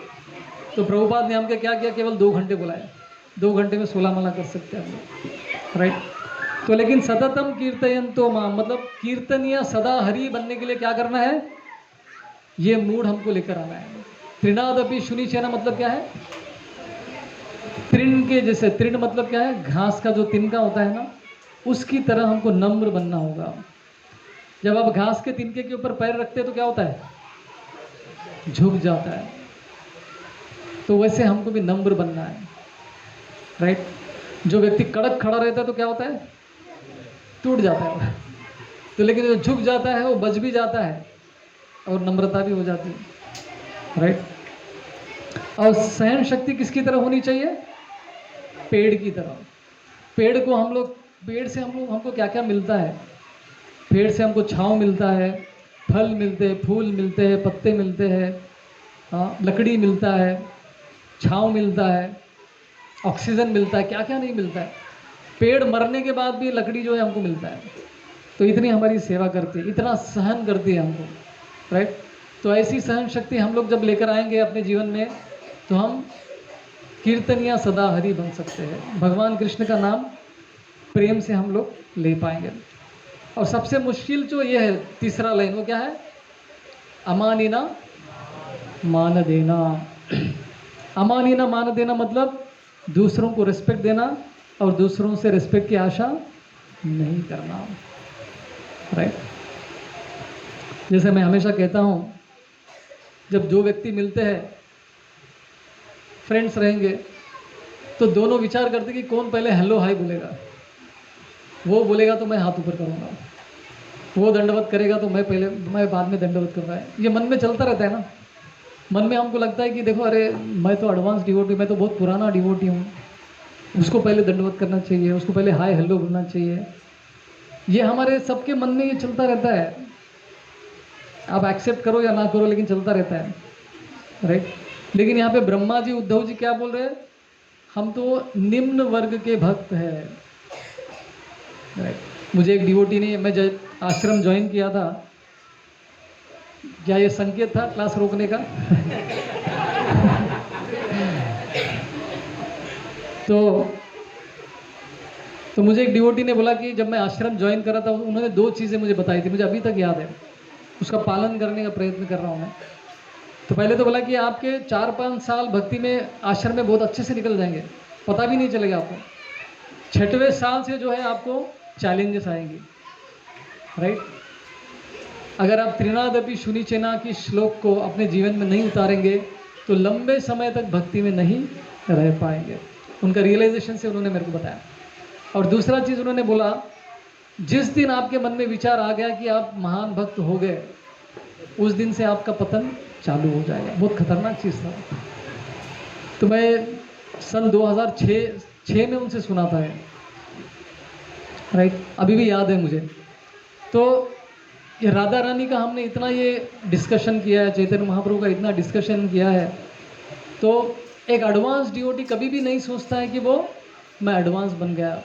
तो प्रभुपाद ने हमको क्या किया? केवल 2 घंटे बुलाया, 2 घंटे में 16 माला कर सकते हैं हम लोग। राइट। तो लेकिन सततम कीर्तयन्तो माम मतलब कीर्तनिया सदा हरि बनने के लिए क्या करना है? ये मूड हमको लेकर आना है। त्रिनादपि शुनि चेना मतलब क्या है? तृण के जैसे, तृण मतलब क्या है? घास का जो तिनका होता है ना, उसकी तरह हमको नम्र बनना होगा। जब आप घास के तिनके के ऊपर पैर रखते हैं तो क्या होता है? झुक जाता है। तो वैसे हमको भी नम्र बनना है। राइट। जो व्यक्ति कड़क खड़ा रहता है तो क्या होता है? टूट जाता है। तो लेकिन जो झुक जाता है वो बच भी जाता है और नम्रता भी हो जाती है। राइट। और सहन शक्ति किसकी तरह होनी चाहिए? पेड़ की तरह। पेड़ से हमको क्या क्या मिलता है? पेड़ से हमको छांव मिलता है, फल मिलते हैं, फूल मिलते हैं, पत्ते मिलते हैं, लकड़ी मिलता है, छांव मिलता है, ऑक्सीजन मिलता है, क्या क्या नहीं मिलता है। पेड़ मरने के बाद भी लकड़ी जो है हमको मिलता है। तो इतनी हमारी सेवा करती है, इतना सहन करती है हमको। राइट। तो ऐसी सहन शक्ति हम लोग जब लेकर आएंगे अपने जीवन में, तो हम कीर्तनिया सदा हरि बन सकते हैं। भगवान कृष्ण का नाम प्रेम से हम लोग ले पाएंगे। और सबसे मुश्किल जो ये है, तीसरा लाइन, वो क्या है? अमानीना मान देना। अमानीना मान देना मतलब दूसरों को रिस्पेक्ट देना और दूसरों से रिस्पेक्ट की आशा नहीं करना। राइट। जैसे मैं हमेशा कहता हूँ, जब दो व्यक्ति मिलते हैं, फ्रेंड्स रहेंगे, तो दोनों विचार करते कि कौन पहले हेलो हाय बोलेगा। वो बोलेगा तो मैं हाथ ऊपर करूँगा, वो दंडवत करेगा तो मैं बाद में दंडवत करूँगा। ये मन में चलता रहता है ना। मन में हमको लगता है कि देखो, अरे मैं तो एडवांस डिवोटी, मैं तो बहुत पुराना डिवोटी हूँ, उसको पहले दंडवत करना चाहिए, उसको पहले हाय हेलो बोलना चाहिए। ये हमारे सबके मन में ये चलता रहता है। आप एक्सेप्ट करो या ना करो, लेकिन चलता रहता है। राइट। लेकिन यहाँ पे ब्रह्मा जी, उद्धव जी क्या बोल रहे हैं? हम तो निम्न वर्ग के भक्त हैं। राइट। मुझे एक डिवोटी ने, मैं जब आश्रम ज्वाइन किया था, क्या ये संकेत था क्लास रोकने का? तो मुझे एक डिवोटी ने बोला कि जब मैं आश्रम ज्वाइन करा था, उन्होंने 2 चीज़ें मुझे बताई थी, मुझे अभी तक याद है, उसका पालन करने का प्रयत्न कर रहा हूँ मैं। तो पहले तो बोला कि आपके 4-5 साल भक्ति में आश्रम में बहुत अच्छे से निकल जाएंगे, पता भी नहीं चलेगा आपको। 6वें साल से जो है आपको चैलेंजेस आएंगे। राइट। अगर आप त्रिनादपि शुनिचेना की श्लोक को अपने जीवन में नहीं उतारेंगे तो लंबे समय तक भक्ति में नहीं रह पाएंगे। उनका रियलाइजेशन से उन्होंने मेरे को बताया। और दूसरा चीज़ उन्होंने बोला, जिस दिन आपके मन में विचार आ गया कि आप महान भक्त हो गए, उस दिन से आपका पतन चालू हो जाएगा। बहुत खतरनाक चीज़ था। तो मैं सन 2006 में उनसे सुना था। राइट। अभी भी याद है मुझे। तो ये राधा रानी का हमने इतना ये डिस्कशन किया है, चैतन्य महाप्रभु का इतना डिस्कशन किया है। तो एक एडवांस डिवोटी कभी भी नहीं सोचता है कि वो मैं एडवांस बन गया,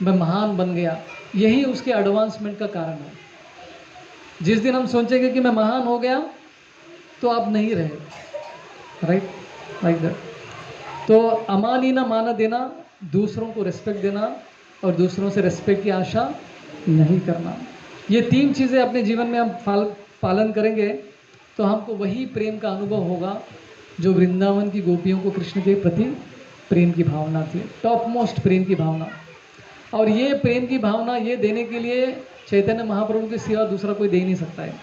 मैं महान बन गया। यही उसके एडवांसमेंट का कारण है। जिस दिन हम सोचेंगे कि मैं महान हो गया, तो आप नहीं रहे। राइट। Like that. तो अमानी ना माना देना, दूसरों को रिस्पेक्ट देना और दूसरों से रिस्पेक्ट की आशा नहीं करना, ये 3 चीज़ें अपने जीवन में हम पालन करेंगे तो हमको वही प्रेम का अनुभव होगा जो वृंदावन की गोपियों को कृष्ण के प्रति प्रेम की भावना थी, टॉप मोस्ट प्रेम की भावना। और ये प्रेम की भावना ये देने के लिए चैतन्य महाप्रभु के सिवा दूसरा कोई दे नहीं सकता है।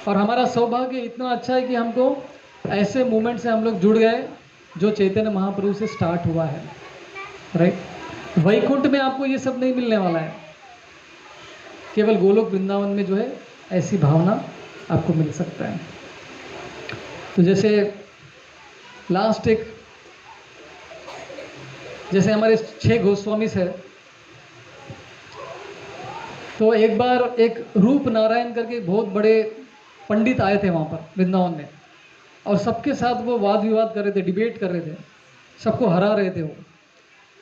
और हमारा सौभाग्य इतना अच्छा है कि हमको ऐसे मूवमेंट से हम लोग जुड़ गए जो चैतन्य महाप्रभु से स्टार्ट हुआ है। राइट। वैकुंठ में आपको ये सब नहीं मिलने वाला है, केवल गोलोक वृंदावन में जो है ऐसी भावना आपको मिल सकता है। तो जैसे लास्ट एक, जैसे हमारे 6 गोस्वामी है, तो एक बार एक रूप नारायण करके बहुत बड़े पंडित आए थे वहाँ पर वृंदावन में, और सबके साथ वो वाद विवाद कर रहे थे, डिबेट कर रहे थे, सबको हरा रहे थे वो।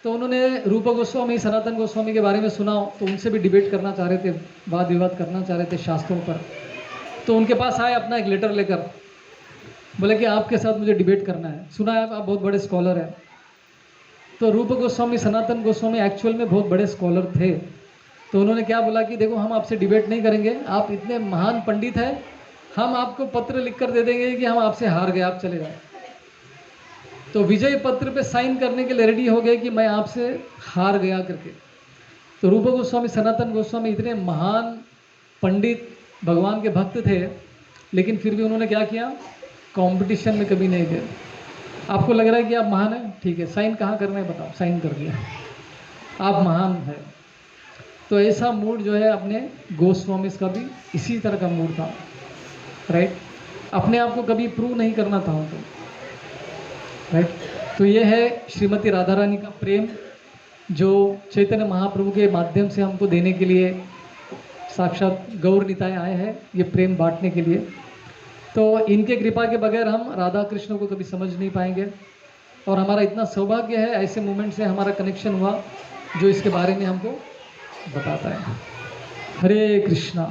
तो उन्होंने रूप गोस्वामी, सनातन गोस्वामी के बारे में सुना, तो उनसे भी डिबेट करना चाह रहे थे, वाद विवाद करना चाह रहे थे शास्त्रों पर। तो उनके पास आए अपना एक लेटर लेकर, बोले कि आपके साथ मुझे डिबेट करना है, सुना है आप बहुत बड़े स्कॉलर हैं। तो रूप गोस्वामी, सनातन गोस्वामी एक्चुअल में बहुत बड़े स्कॉलर थे। तो उन्होंने क्या बोला कि देखो, हम आपसे डिबेट नहीं करेंगे, आप इतने महान पंडित हैं, हम आपको पत्र लिख कर दे देंगे कि हम आपसे हार गए, आप चले जाए। तो विजय पत्र पे साइन करने के लिए रेडी हो गए कि मैं आपसे हार गया करके। तो रूप गोस्वामी, सनातन गोस्वामी इतने महान पंडित, भगवान के भक्त थे, लेकिन फिर भी उन्होंने क्या किया, कंपटीशन में कभी नहीं गए। आपको लग रहा है कि आप महान हैं, ठीक है, साइन कहाँ करना है बताओ, साइन कर दिया, आप महान है। तो ऐसा मूड जो है अपने गोस्वामी का भी इसी तरह का मूड था। राइट। अपने आप को कभी प्रूव नहीं करना था उनको। राइट। तो ये है श्रीमती राधा रानी का प्रेम, जो चैतन्य महाप्रभु के माध्यम से हमको देने के लिए साक्षात गौर निताय आए हैं, ये प्रेम बांटने के लिए। तो इनके कृपा के बगैर हम राधा कृष्ण को कभी समझ नहीं पाएंगे। और हमारा इतना सौभाग्य है, ऐसे मोमेंट से हमारा कनेक्शन हुआ जो इसके बारे में हमको बताता है। हरे कृष्णा।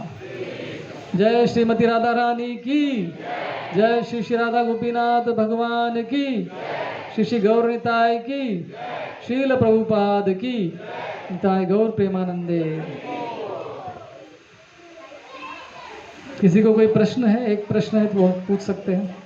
जय श्रीमती राधा रानी की जय। श्री श्री राधा गोपीनाथ भगवान की, श्री श्री गौर निताय की, श्रील प्रभुपाद की, निताय गौर प्रेमानंदे। किसी को कोई प्रश्न है? एक प्रश्न है तो वो पूछ सकते हैं।